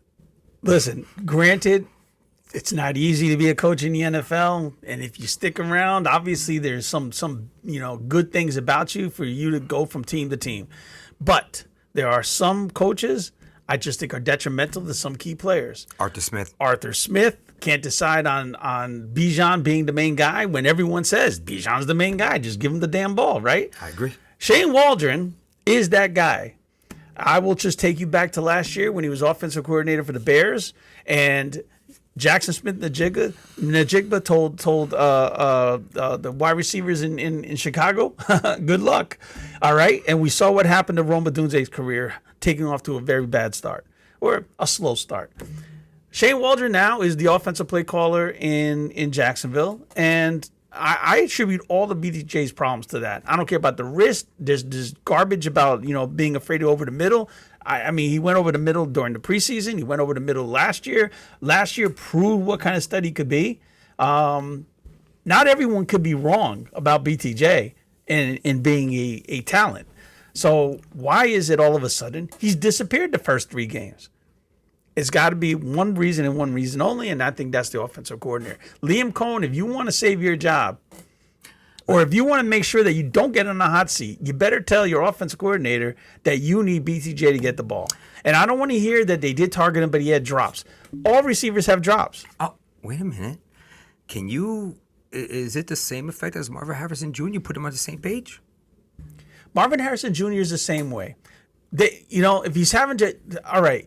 listen, granted, it's not easy to be a coach in the NFL. And if you stick around, obviously there's some good things about you for you to go from team to team. But there are some coaches I just think are detrimental to some key players. Arthur Smith can't decide on Bijan being the main guy when everyone says Bijan's the main guy. Just give him the damn ball, right? I agree. Shane Waldron is that guy. I will just take you back to last year when he was offensive coordinator for the Bears, and Jackson Smith-Njigba told the wide receivers in Chicago, good luck. All right? And we saw what happened to Rome Odunze's career, taking off to a very bad start, or a slow start. Shane Waldron now is the offensive play caller in Jacksonville, and I attribute all the BTJ's problems to that. I don't care about the wrist. There's garbage about being afraid to over the middle. I mean, he went over the middle during the preseason. He went over the middle last year. Last year proved what kind of stud he could be. Not everyone could be wrong about BTJ in being a talent. So why is it all of a sudden he's disappeared the first 3 games? It's got to be one reason and one reason only, and I think that's the offensive coordinator. Liam Cohen, if you want to save your job, or if you want to make sure that you don't get on the hot seat, you better tell your offensive coordinator that you need BTJ to get the ball. And I don't want to hear that they did target him, but he had drops. All receivers have drops. Oh, wait a minute. Is it the same effect as Marvin Harrison Jr.? You put them on the same page? Marvin Harrison Jr. is the same way. If he's having to, all right,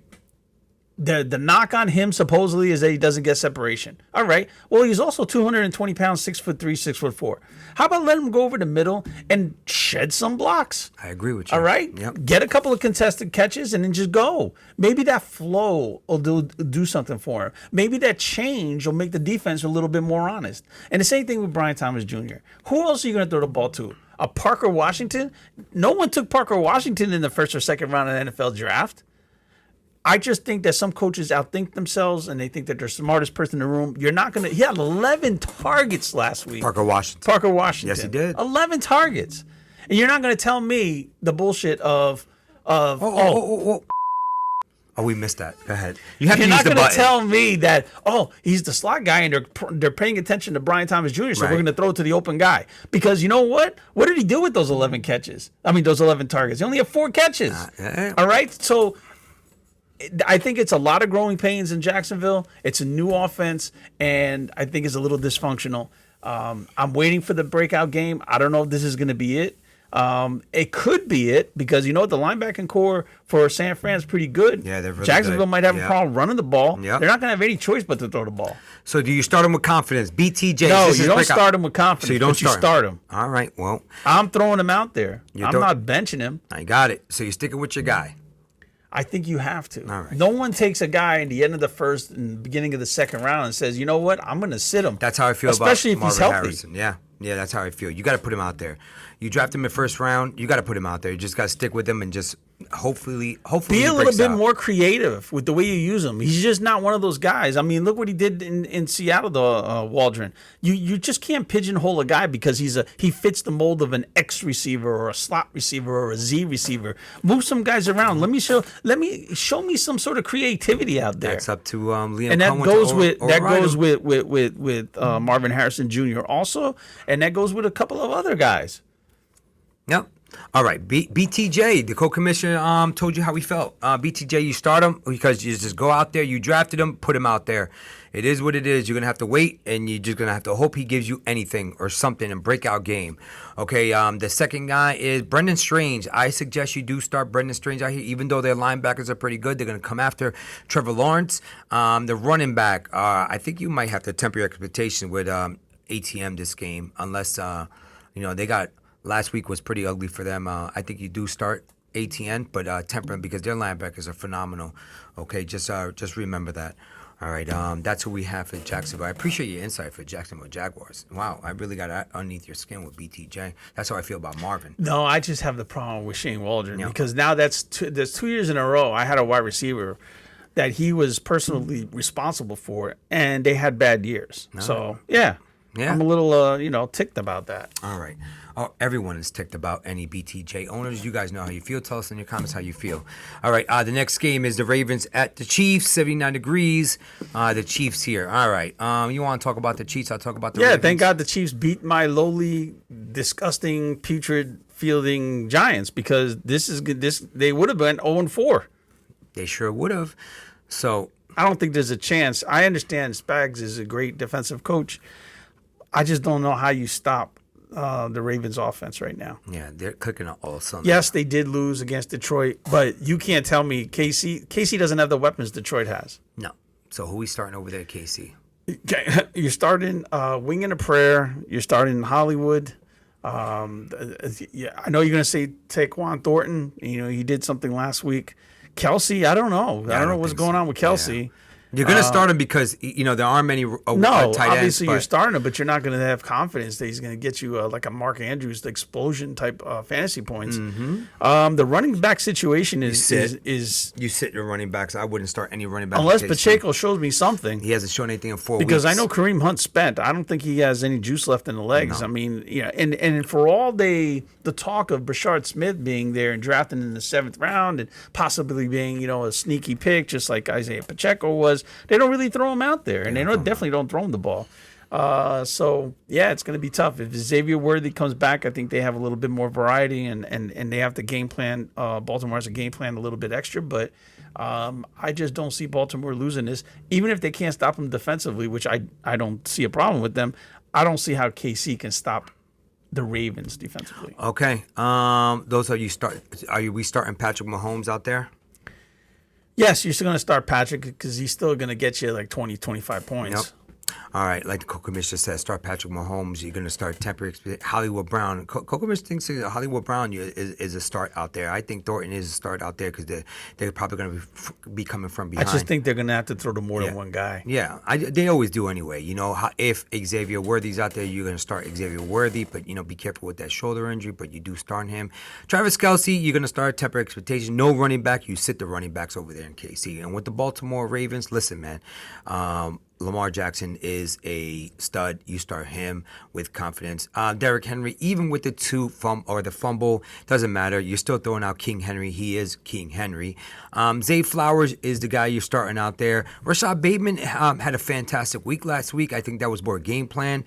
the knock on him supposedly is that he doesn't get separation. All right. Well, he's also 220 pounds, 6'3", 6'4". How about let him go over the middle and shed some blocks? I agree with you. All right. Yep. Get a couple of contested catches and then just go. Maybe that flow will do something for him. Maybe that change will make the defense a little bit more honest. And the same thing with Brian Thomas Jr. Who else are you going to throw the ball to? A Parker Washington? No one took Parker Washington in the first or second round of the NFL draft. I just think that some coaches outthink themselves and they think that they're the smartest person in the room. You're not going to... He had 11 targets last week. Parker Washington. Yes, he did. 11 targets. And you're not going to tell me the bullshit of we missed that. Go ahead. You have You're to use not the going to button. tell me that, he's the slot guy and they're paying attention to Brian Thomas Jr., so Right. we're going to throw it to the open guy. Because you know what? What did he do with those 11 catches? Those 11 targets. He only had 4 catches. All right? So I think it's a lot of growing pains in Jacksonville. It's a new offense, and I think it's a little dysfunctional. I'm waiting for the breakout game. I don't know if this is going to be it. It could be it because the linebacking core for San Fran is pretty good. Yeah, they're really Jacksonville good. might have a problem running the ball. Yeah. They're not going to have any choice but to throw the ball. So do you start him with confidence? BTJ. No, this you is don't breakout. start him with confidence. So you don't start him. All right. Well, I'm throwing him out there. I'm throw- not benching him. I got it. So you're sticking with your guy. I think you have to. All right. No one takes a guy in the end of the first and beginning of the second round and says, you know what, I'm going to sit him. That's how I feel especially about if he's Marvin healthy. Harrison. Yeah, that's how I feel. You got to put him out there. You draft him in first round, you got to put him out there. You just got to stick with him and just Hopefully, be he a little breaks bit out. more creative with the way you use him. He's just not one of those guys. I mean, look what he did in Seattle, though, Waldron. You just can't pigeonhole a guy because he fits the mold of an X receiver or a slot receiver or a Z receiver. Move some guys around. Show me some sort of creativity out there. That's up to Liam. And that Cohen goes with Marvin Harrison Jr. also, and that goes with a couple of other guys. Yep. All right, BTJ, the co-commissioner, told you how he felt. BTJ, you start him because you just go out there, you drafted him, put him out there. It is what it is. You're going to have to wait, and you're just going to have to hope he gives you anything or something and breakout game. Okay, the second guy is Brendan Strange. I suggest you do start Brendan Strange out here, even though their linebackers are pretty good. They're going to come after Trevor Lawrence. The running back, I think you might have to temper your expectation with ATM this game, unless, they got... Last week was pretty ugly for them. I think you do start ATN, but temper them because their linebackers are phenomenal. Okay, just remember that. All right, that's who we have for Jacksonville. I appreciate your insight for Jacksonville Jaguars. Wow, I really got underneath your skin with BTJ. That's how I feel about Marvin. No, I just have the problem with Shane Waldron because now there's 2 years in a row I had a wide receiver that he was personally responsible for, and they had bad years. No. So, yeah. I'm a little, ticked about that. All right. Oh, everyone is ticked about any BTJ owners. You guys know how you feel. Tell us in your comments how you feel. All right. The next game is the Ravens at the Chiefs, 79 degrees. The Chiefs here. All right. You want to talk about the Chiefs? I'll talk about the Ravens. Thank God the Chiefs beat my lowly, disgusting, putrid fielding Giants because they would have been 0-4. They sure would have. So I don't think there's a chance. I understand Spags is a great defensive coach. I just don't know how you stop the Ravens offense right now. Yeah, they're clicking on all cylinders. Yes, they did lose against Detroit, but you can't tell me KC doesn't have the weapons Detroit has. No. So who are we starting over there at KC? You're starting Wing and a Prayer. You're starting Hollywood. I know you're going to say Taquan Thornton. He did something last week. Kelsey, I don't know. I don't know what's going on with Kelsey. Yeah. You're going to start him because, there aren't many tight ends. Obviously you're starting him, but you're not going to have confidence that he's going to get you like a Mark Andrews explosion type fantasy points. Mm-hmm. The running back situation is you sit your running backs. I wouldn't start any running back unless Pacheco shows me something. He hasn't shown anything in 4 weeks. Because I know Kareem Hunt's spent. I don't think he has any juice left in the legs. No. I mean, and for all the talk of Brashard Smith being there and drafting in the 7th round and possibly being a sneaky pick, just like Isaiah Pacheco was. They don't really throw him out there, and they definitely don't throw him the ball. So, it's going to be tough. If Xavier Worthy comes back, I think they have a little bit more variety, and they have the game plan. Baltimore has a game plan a little bit extra, but I just don't see Baltimore losing this. Even if they can't stop them defensively, which I don't see a problem with them, I don't see how KC can stop the Ravens defensively. Okay. Those are we starting Patrick Mahomes out there? Yes, you're still going to start Patrick because he's still going to get you like 20, 25 points. Yep. All right, like the co-commissioner said, start Patrick Mahomes. You're going to start temporary Hollywood Brown. Co-commissioner thinks that Hollywood Brown is a start out there. I think Thornton is a start out there because they're probably going to be coming from behind. I just think they're going to have to throw to more than one guy. Yeah, they always do anyway. If Xavier Worthy's out there, you're going to start Xavier Worthy, but, be careful with that shoulder injury, but you do start him. Travis Kelce, you're going to start temporary expectation. No running back. You sit the running backs over there in KC. And with the Baltimore Ravens, listen, man, Lamar Jackson is a stud. You start him with confidence. Derrick Henry, even with the fumble, doesn't matter. You're still throwing out King Henry. He is King Henry. Zay Flowers is the guy you're starting out there. Rashad Bateman had a fantastic week last week. I think that was more game plan.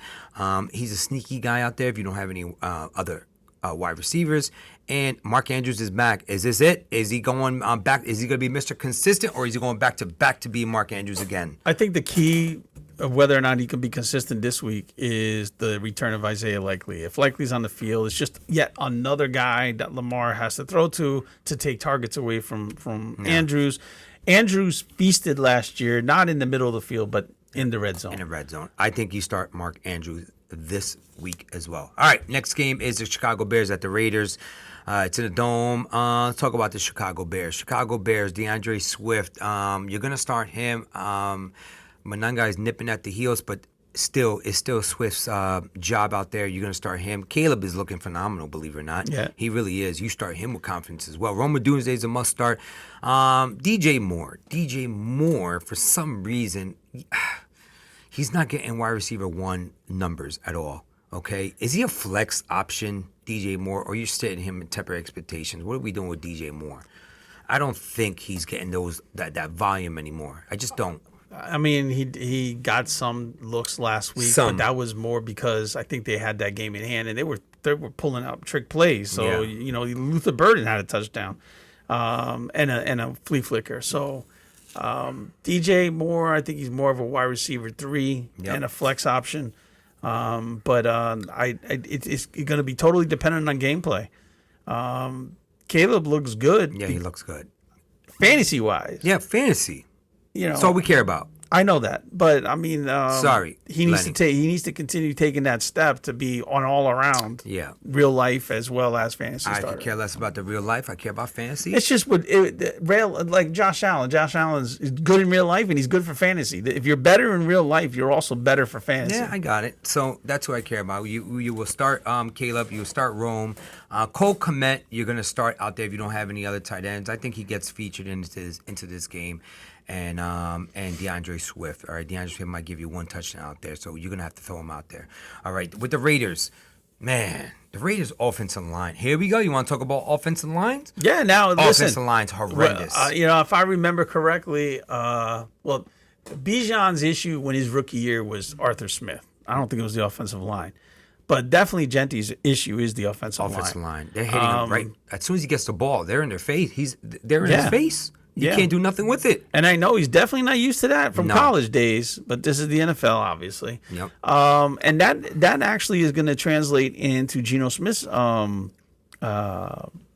He's a sneaky guy out there if you don't have any other wide receivers. And Mark Andrews is back. Is this it? Is he going back? Is he going to be Mr. Consistent, or is he going back to be Mark Andrews again? I think the key of whether or not he can be consistent this week is the return of Isaiah Likely. If Likely's on the field, it's just yet another guy that Lamar has to throw to take targets away from Andrews. Andrews feasted last year, not in the middle of the field, but in the red zone. In the red zone. I think you start Mark Andrews this week as well. All right, next game is the Chicago Bears at the Raiders. It's in a dome. Let's talk about the Chicago Bears. Chicago Bears, DeAndre Swift. You're going to start him. Mananga is nipping at the heels, but still, it's still Swift's job out there. You're going to start him. Caleb is looking phenomenal, believe it or not. Yeah. He really is. You start him with confidence as well. Roma Doomsday is a must start. DJ Moore, for some reason, he's not getting wide receiver 1 numbers at all. Okay, is he a flex option, DJ Moore, or are you setting him in temper expectations? What are we doing with DJ Moore? I don't think he's getting that volume anymore. I just don't. I mean, he got some looks last week, but that was more because I think they had that game in hand and they were pulling out trick plays. So Luther Burden had a touchdown, and a flea flicker. So DJ Moore, I think he's more of a wide receiver 3 and a flex option. But it's going to be totally dependent on gameplay. Caleb looks good. Yeah, he looks good. Fantasy wise. Yeah, fantasy. That's all we care about. I know that, but I mean, sorry, he needs to continue taking that step to be on all around. Yeah, real life as well as fantasy. I could care less about the real life. I care about fantasy. It's just like Josh Allen. Josh Allen is good in real life and he's good for fantasy. If you're better in real life, you're also better for fantasy. Yeah, I got it. So that's what I care about. You will start Caleb. You will start Rome. Cole Kmet, you're gonna start out there if you don't have any other tight ends. I think he gets featured into this game. And DeAndre Swift. All right, DeAndre Swift might give you 1 touchdown out there, so you're going to have to throw him out there. All right, with the Raiders, man, the Raiders' offensive line. Here we go. You want to talk about offensive lines? Yeah, now listen. Offensive line's horrendous. If I remember correctly, Bijan's issue when his rookie year was Arthur Smith. I don't think it was the offensive line. But definitely Gentry's issue is the offensive line. They're hitting him right. As soon as he gets the ball, they're in their face. They're in his face. You can't do nothing with it. And I know he's definitely not used to that from college days, but this is the NFL, obviously. Yep. And that actually is going to translate into Geno Smith's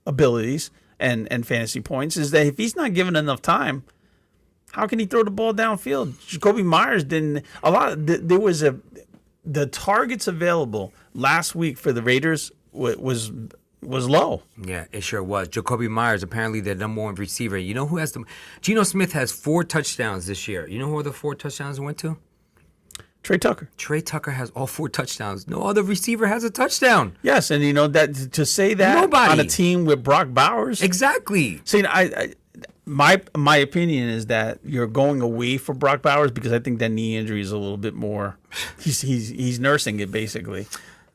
abilities and fantasy points, is that if he's not given enough time, how can he throw the ball downfield? Jacoby Myers didn't. The targets available last week for the Raiders was low. Yeah, it sure was. Jacoby Myers, apparently the number 1 receiver. You know who has the... Geno Smith has 4 touchdowns this year. You know who the 4 touchdowns went to? Trey Tucker. Trey Tucker has all 4 touchdowns. No other receiver has a touchdown. Yes, and that to say that Nobody. on a team with Brock Bowers. Exactly. See, my opinion is that you're going away for Brock Bowers because I think that knee injury is a little bit more... He's nursing it, basically.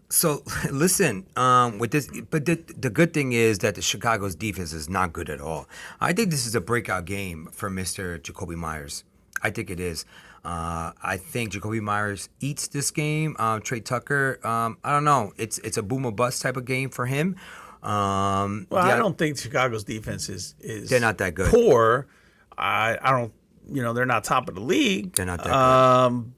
So, listen, with this, but the good thing is that the Chicago's defense is not good at all. I think this is a breakout game for Mr. Jacoby Myers. I think it is. I think Jacoby Myers eats this game. Trey Tucker, I don't know. It's a boom or bust type of game for him. I don't think Chicago's defense is they're not that good. Poor. I don't. They're not top of the league. They're not that good.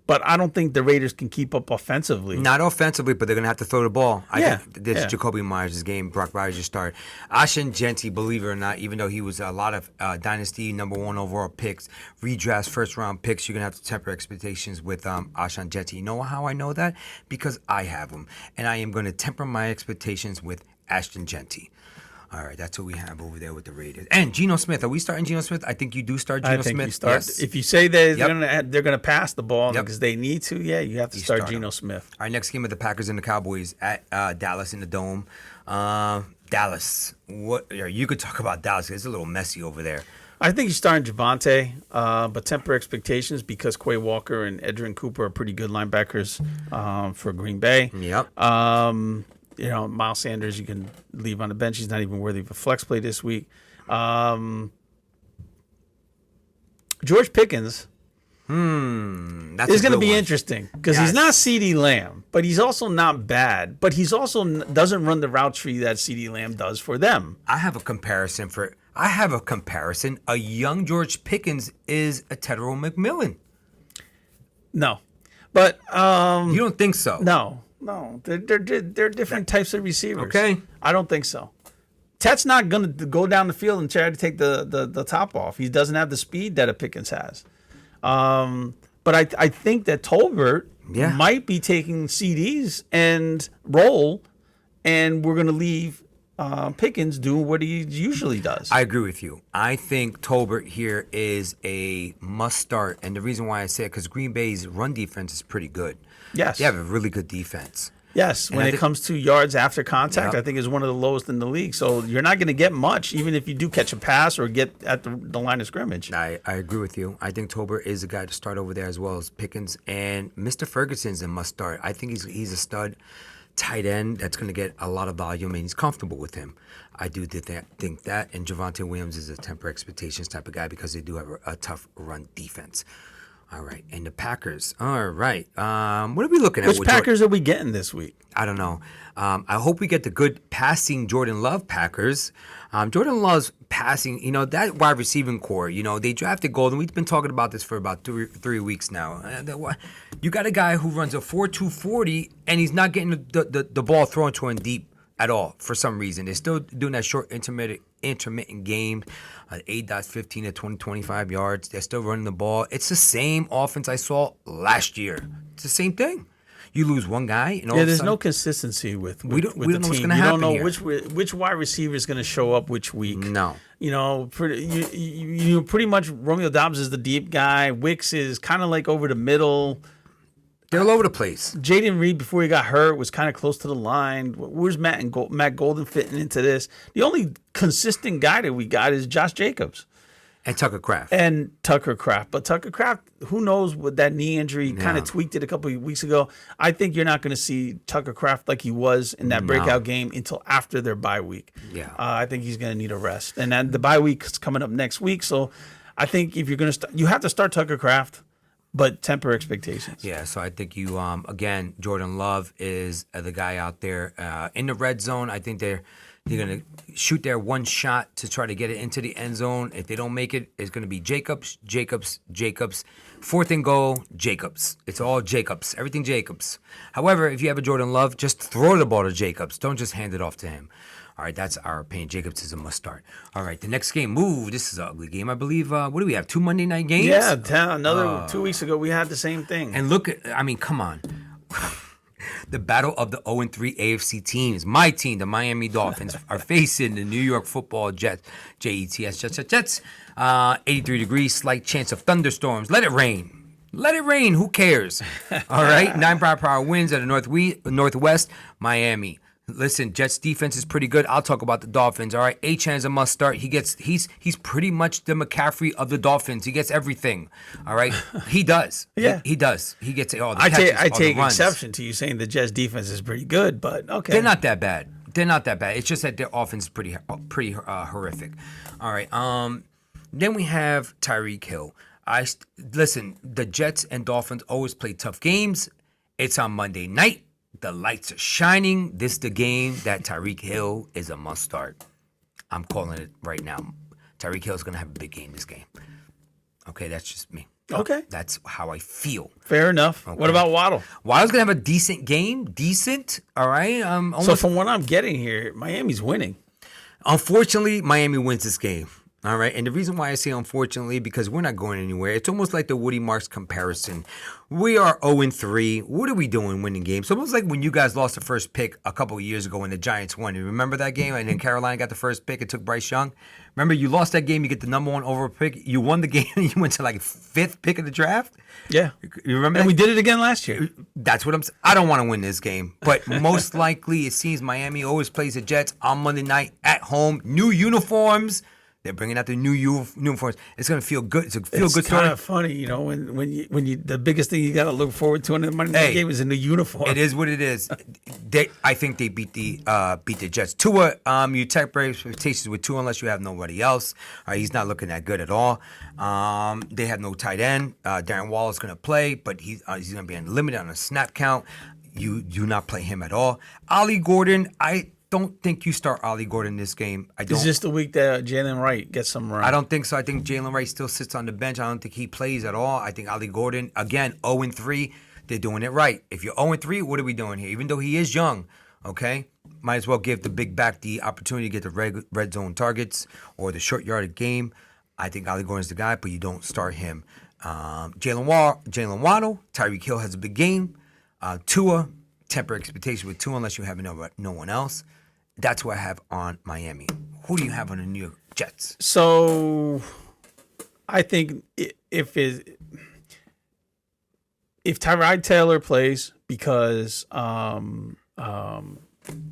But I don't think the Raiders can keep up offensively. Not offensively, but they're going to have to throw the ball. I think this is Jacoby Myers' game. Brock Bowers just started. Ashton Jeanty, believe it or not, even though he was a lot of dynasty number 1 overall picks, redrafts, first-round picks, you're going to have to temper expectations with Ashton Jeanty. You know how I know that? Because I have him. And I am going to temper my expectations with Ashton Jeanty. All right, that's what we have over there with the Raiders. And Geno Smith. Are we starting Geno Smith? I think you do start Geno Smith. I think you start. Yes. If you say that they're going to pass the ball because they need to, you have to start Geno Smith. All right, next game of the Packers and the Cowboys at Dallas in the Dome. Dallas. You could talk about Dallas. It's a little messy over there. I think you're starting Javonte, but temper expectations because Quay Walker and Edgerrin Cooper are pretty good linebackers for Green Bay. Yep. Miles Sanders, you can leave on the bench. He's not even worthy of a flex play this week. George Pickens is going to be interesting because he's not CeeDee Lamb, but he's also not bad. But he's also doesn't run the route tree that CeeDee Lamb does for them. I have a comparison. A young George Pickens is a Tedrow McMillan. No, but you don't think so? No, they're different types of receivers. Okay, I don't think so. Ted's not going to go down the field and try to take the top off. He doesn't have the speed that a Pickens has. But I think that Tolbert might be taking CDs and roll, and we're going to leave Pickens doing what he usually does. I agree with you. I think Tolbert here is a must start, and the reason why I say it because Green Bay's run defense is pretty good. Yes, they have a really good defense. Yes, when it comes to yards after contact, Yep. I think is one of the lowest in the league. So you're not going to get much, even if you do catch a pass or get at the line of scrimmage. I agree with you. I think Tolbert is a guy to start over there as well as Pickens, and Mr. Ferguson's a must start. I think he's a stud tight end that's going to get a lot of volume, and he's comfortable with him. I do think that, and Javonte Williams is a temper expectations type of guy because they do have a tough run defense. All right, and the Packers. All right, what are we looking at? Which Packers are we getting this week? I don't know. I hope we get the good passing Jordan Love Packers. Jordan Love's passing, that wide receiving core, they drafted Golden. We've been talking about this for about 3 weeks now. You got a guy who runs a 4.2 40, and he's not getting the ball thrown to him deep at all for some reason. They're still doing that short intermittent game, 8.15 to 20, 25 yards. They're still running the ball. It's the same offense I saw last year. It's the same thing. You lose one guy, and all there's no consistency with we don't the know team. what's going to happen. You don't know which wide receiver is going to show up which week. No, you pretty much Romeo Dobbs is the deep guy. Wicks is kind of like over the middle. They're all over the place. Jaden Reed, before he got hurt, was kind of close to the line. Where's Matt Golden fitting into this? The only consistent guy that we got is Josh Jacobs. And Tucker Kraft. But Tucker Kraft, who knows what that knee injury kind of tweaked it a couple of weeks ago. I think you're not going to see Tucker Kraft like he was in that breakout game until after their bye week. Yeah. I think he's going to need a rest. And then the bye week is coming up next week. So I think if you're going to start, you have to start Tucker Kraft, but temper expectations. Yeah, so I think you, again, Jordan Love is the guy out there in the red zone. I think they're going to shoot their one shot to try to get it into the end zone. If they don't make it, it's going to be Jacobs. 4th and goal, Jacobs. It's all Jacobs. Everything Jacobs. However, if you have a Jordan Love, just throw the ball to Jacobs. Don't just hand it off to him. All right, that's our opinion. Jacobs is a must start. All right, the next game. This is an ugly game. I believe, what do we have, 2 Monday night games? Yeah, another 2 weeks ago, we had the same thing. And look at, come on. The battle of the 0-3 AFC teams. My team, the Miami Dolphins, are facing the New York Football Jets. Jets. 83 degrees, slight chance of thunderstorms. Let it rain. Who cares? All right. 9-mile-per-hour winds at the northwest. Miami. Listen, Jets defense is pretty good. I'll talk about the Dolphins. All right, Achan's a must start. He's pretty much the McCaffrey of the Dolphins. He gets everything. All right, he does. Yeah, he does. He gets all the I catches, take all the runs. exception to you saying the Jets defense is pretty good, but okay, they're not that bad. It's just that their offense is pretty horrific. All right. Then we have Tyreek Hill. Listen. The Jets and Dolphins always play tough games. It's on Monday night. The lights are shining. This is the game that Tyreek Hill is a must start. I'm calling it right now. Tyreek Hill is going to have a big game this game. Okay, that's just me. Okay. That's how I feel. Fair enough. Okay. What about Waddle? Waddle's going to have a decent game. Decent. All right. So from what I'm getting here, Miami's winning. Unfortunately, Miami wins this game. All right. And the reason why I say unfortunately, because we're not going anywhere. It's almost like the Woody Marks comparison. We are 0-3. What are we doing winning games? It's almost like when you guys lost the first pick a couple of years ago when the Giants won. You remember that game? And then Carolina got the first pick. It took Bryce Young. Remember, you lost that game. You get the number 1 overall pick. You won the game. And you went to like 5th pick of the draft. Yeah. You remember and that? We did it again last year. That's what I'm saying. I don't want to win this game. But most likely, it seems Miami always plays the Jets on Monday night at home. New uniforms. They're bringing out the new uniforms. It's going to feel good. It's a feel good story. It's kind of funny, when you the biggest thing you got to look forward to in the Monday night game is a new uniform. It is what it is. I think they beat the Jets. Tua, you temper expectations with Tua unless you have nobody else. He's not looking that good at all. They have no tight end. Darren Waller's going to play, but he's going to be limited on a snap count. You do not play him at all. Ollie Gordon, I don't think you start Ollie Gordon this game. Is this the week that Jalen Wright gets some run? I don't think so. I think Jalen Wright still sits on the bench. I don't think he plays at all. I think Ollie Gordon, again, 0-3. They're doing it right. If you're 0-3, what are we doing here? Even though he is young, okay? Might as well give the big back the opportunity to get the red zone targets or the short yardage game. I think Ollie Gordon's the guy, but you don't start him. Jalen Waddle, Tyreek Hill has a big game. Tua, temper expectation with Tua unless you have no one else. That's what I have on Miami. Who do you have on the New York Jets? So I think if Tyrod Taylor plays because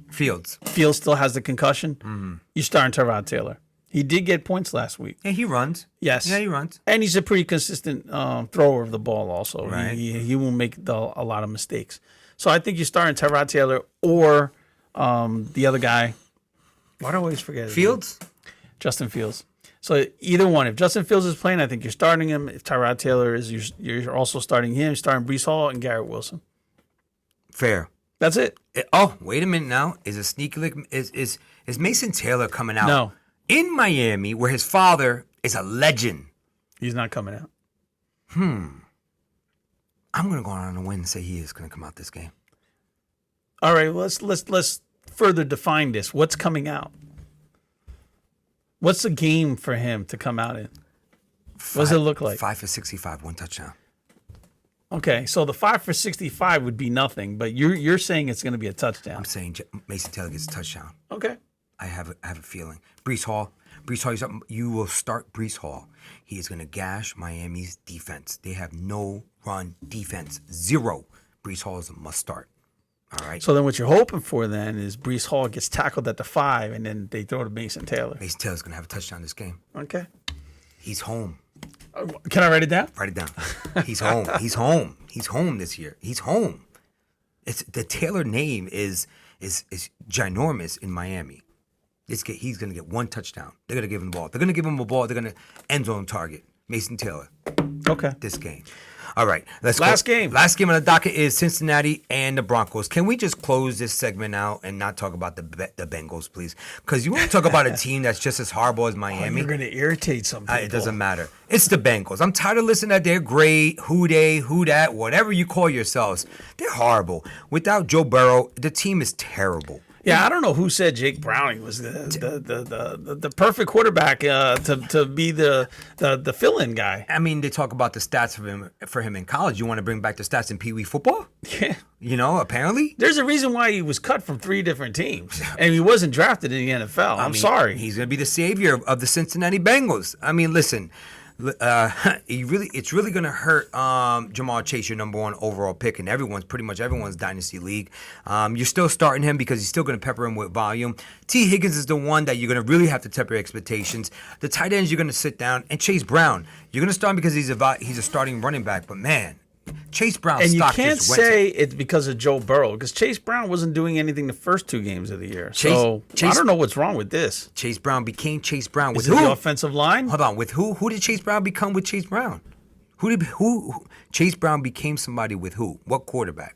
Fields still has the concussion, you're starting Tyrod Taylor. He did get points last week. Yeah, he runs. Yes. Yeah, he runs. And he's a pretty consistent thrower of the ball also. Right. He won't make a lot of mistakes. So I think you're starting Tyrod Taylor or the other guy. Why do I always forget his Fields? name? Justin Fields. So either one. If Justin Fields is playing, I think you're starting him. If Tyrod Taylor is, you're also starting him. You're starting Breece Hall and Garrett Wilson. Fair. That's it. Oh, wait a minute now. Is a sneaky lick? Is Mason Taylor coming out? No. In Miami, where his father is a legend. He's not coming out. I'm gonna go on a win and say he is gonna come out this game. All right, let's further define this. What's coming out? What's the game for him to come out in? What does it look like? 5 for 65, 1 touchdown. Okay, so the 5 for 65 would be nothing, but you're saying it's going to be a touchdown. I'm saying Mason Taylor gets a touchdown. Okay. I have a feeling. Breece Hall, you will start Breece Hall. He is going to gash Miami's defense. They have no run defense, 0. Breece Hall is a must start. All right. So then what you're hoping for then is Breece Hall gets tackled at the 5, and then they throw to Mason Taylor. Mason Taylor's going to have a touchdown this game. Okay. He's home. Can I write it down? Write it down. He's home. He's home. He's home this year. He's home. It's the Taylor name is ginormous in Miami. He's going to get 1 touchdown. They're going to give him the ball. They're going to give him a ball. They're going to end zone target. Mason Taylor. Okay. This game. All right. Let's Last go. game. Last game on the docket is Cincinnati and the Broncos. Can we just close this segment out and not talk about the Bengals, please? Because you want to talk about a team that's just as horrible as Miami. You're going to irritate some people. It doesn't matter. It's the Bengals. I'm tired of listening that they're great, who they, who that, whatever you call yourselves. They're horrible. Without Joe Burrow, the team is terrible. Yeah, I don't know who said Jake Browning was the perfect quarterback to be the fill-in guy. I mean, they talk about the stats for him in college. You want to bring back the stats in Pee Wee football? Yeah. You know, apparently. There's a reason why he was cut from 3 different teams, and he wasn't drafted in the NFL. I'm sorry. He's going to be the savior of the Cincinnati Bengals. I mean, listen. It's really going to hurt Jamar Chase, your number 1 overall pick, and pretty much everyone's dynasty league. You're still starting him because he's still going to pepper him with volume. T. Higgins is the one that you're going to really have to temper expectations. The tight ends you're going to sit down, and Chase Brown, you're going to start him because he's a starting running back. But man, Chase Brown's and you stock can't just went say it's because of Joe Burrow, because Chase Brown wasn't doing anything the first 2 games of the year. I don't know what's wrong with this. Chase Brown became Chase Brown with Is it who? the offensive line? Hold on, with who? Who did Chase Brown become with Chase Brown? Who Chase Brown became somebody with who? What quarterback?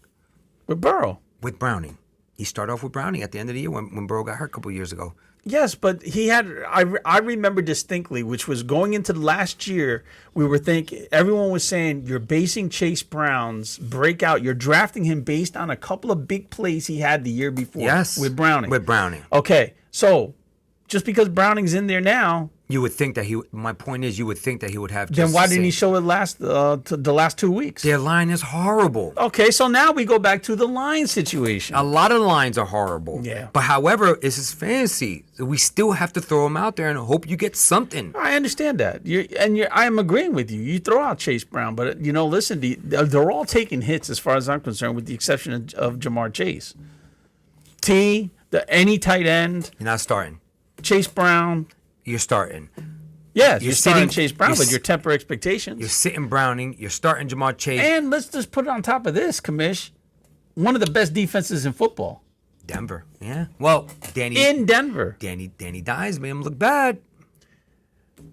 With Burrow. With Browning. He started off with Browning at the end of the year when Burrow got hurt a couple of years ago. Yes, but he had. I remember distinctly, which was going into last year. We were thinking, everyone was saying, you're basing Chase Brown's breakout. You're drafting him based on a couple of big plays he had the year before. Yes, with Browning. With Browning. Okay, so just because Browning's in there now, you would think that he. My point is, you would think that he would have. Then why didn't he show it the last 2 weeks? Their line is horrible. Okay, so now we go back to the line situation. A lot of lines are horrible. Yeah. But however, this is fantasy. So we still have to throw him out there and hope you get something. I understand that. I am agreeing with you. You throw out Chase Brown, but listen, they're all taking hits as far as I'm concerned, with the exception of Jamar Chase. Any tight end. You're not starting. Chase Brown. You're starting. Yes, you're starting Chase Brown, but you're temper expectations. You're sitting Browning. You're starting Jamar Chase. And let's just put it on top of this, Kamish. One of the best defenses in football. Denver. Yeah. Well, in Denver. Danny Dimes made him look bad.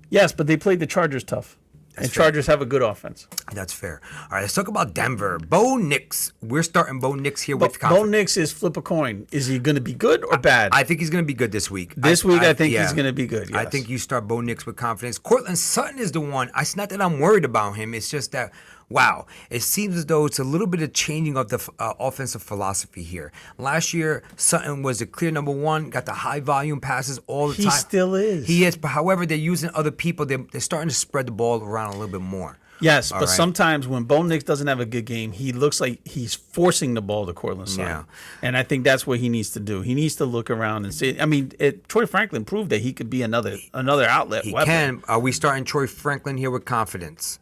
Yes, but they played the Chargers tough. And Chargers have a good offense. That's fair. All right, let's talk about Denver. Bo Nix. We're starting Bo Nix here with confidence. Bo Nix is flip a coin. Is he going to be good or bad? I think he's going to be good this week. I think he's going to be good, yes. I think you start Bo Nix with confidence. Cortland Sutton is the one. It's not that I'm worried about him. It's just that, wow, it seems as though it's a little bit of changing of the offensive philosophy here. Last year, Sutton was the clear number 1, got the high volume passes all the time. He still is. He is, but however, they're using other people. They're starting to spread the ball around a little bit more. Yes, All but right? sometimes when Bo Nix doesn't have a good game, he looks like he's forcing the ball to Cortland Sutton. Yeah. And I think that's what he needs to do. He needs to look around and see. I mean, Troy Franklin proved that he could be another outlet. He weapon. can. Are we starting Troy Franklin here with confidence?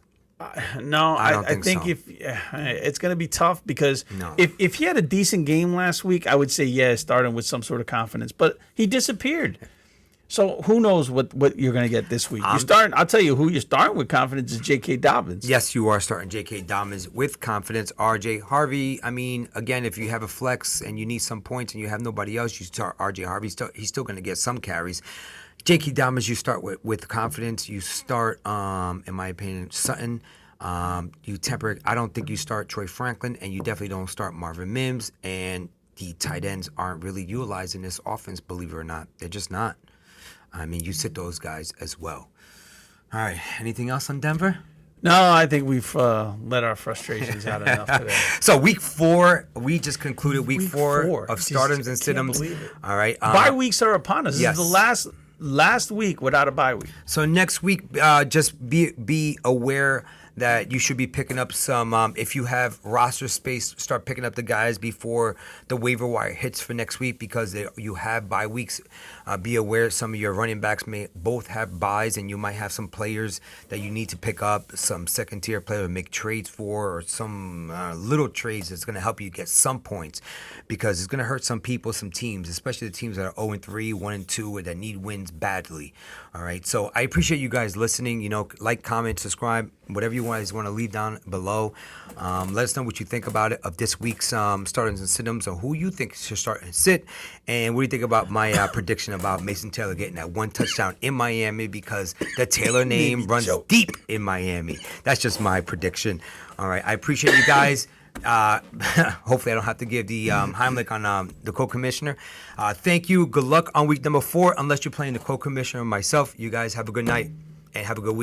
No, I don't think so. if it's going to be tough because No. if he had a decent game last week, I would say yeah, starting with some sort of confidence. But he disappeared. So who knows what you're going to get this week? You're starting. I'll tell you who you're starting with confidence is J.K. Dobbins. Yes, you are starting J.K. Dobbins with confidence. R.J. Harvey, I mean, again, if you have a flex and you need some points and you have nobody else, you start R.J. Harvey. He's still going to get some carries. J.K. Dobbins, you start with confidence. You start, in my opinion, Sutton. You temper. I don't think you start Troy Franklin, and you definitely don't start Marvin Mims. And the tight ends aren't really utilizing this offense, believe it or not. They're just not. I mean, you sit those guys as well. All right. Anything else on Denver? No, I think we've let our frustrations out enough today. So week 4, we just concluded week four of Jesus, startums and I can't sittums. believe it. All right. Bye weeks are upon us. Yes. This is the last week without a bye week. So next week, just be aware that you should be picking up some. If you have roster space, start picking up the guys before the waiver wire hits for next week because you have bye weeks. Be aware some of your running backs may both have buys, and you might have some players that you need to pick up, some second tier player to make trades for, or some little trades that's going to help you get some points because it's going to hurt some people, some teams, especially the teams that are 0-3, 1-2, that need wins badly. All right. So I appreciate you guys listening. You know, like, comment, subscribe, whatever you guys want to leave down below. Let us know what you think about it of this week's starters and sit-ems, or who you think should start and sit, and what do you think about my prediction about Mason Taylor getting that 1 touchdown in Miami because the Taylor name runs deep in Miami. That's just my prediction. All right. I appreciate you guys. Hopefully I don't have to give the Heimlich on the co-commissioner. Thank you. Good luck on week number 4. Unless you're playing the co-commissioner or myself, you guys have a good night and have a good week.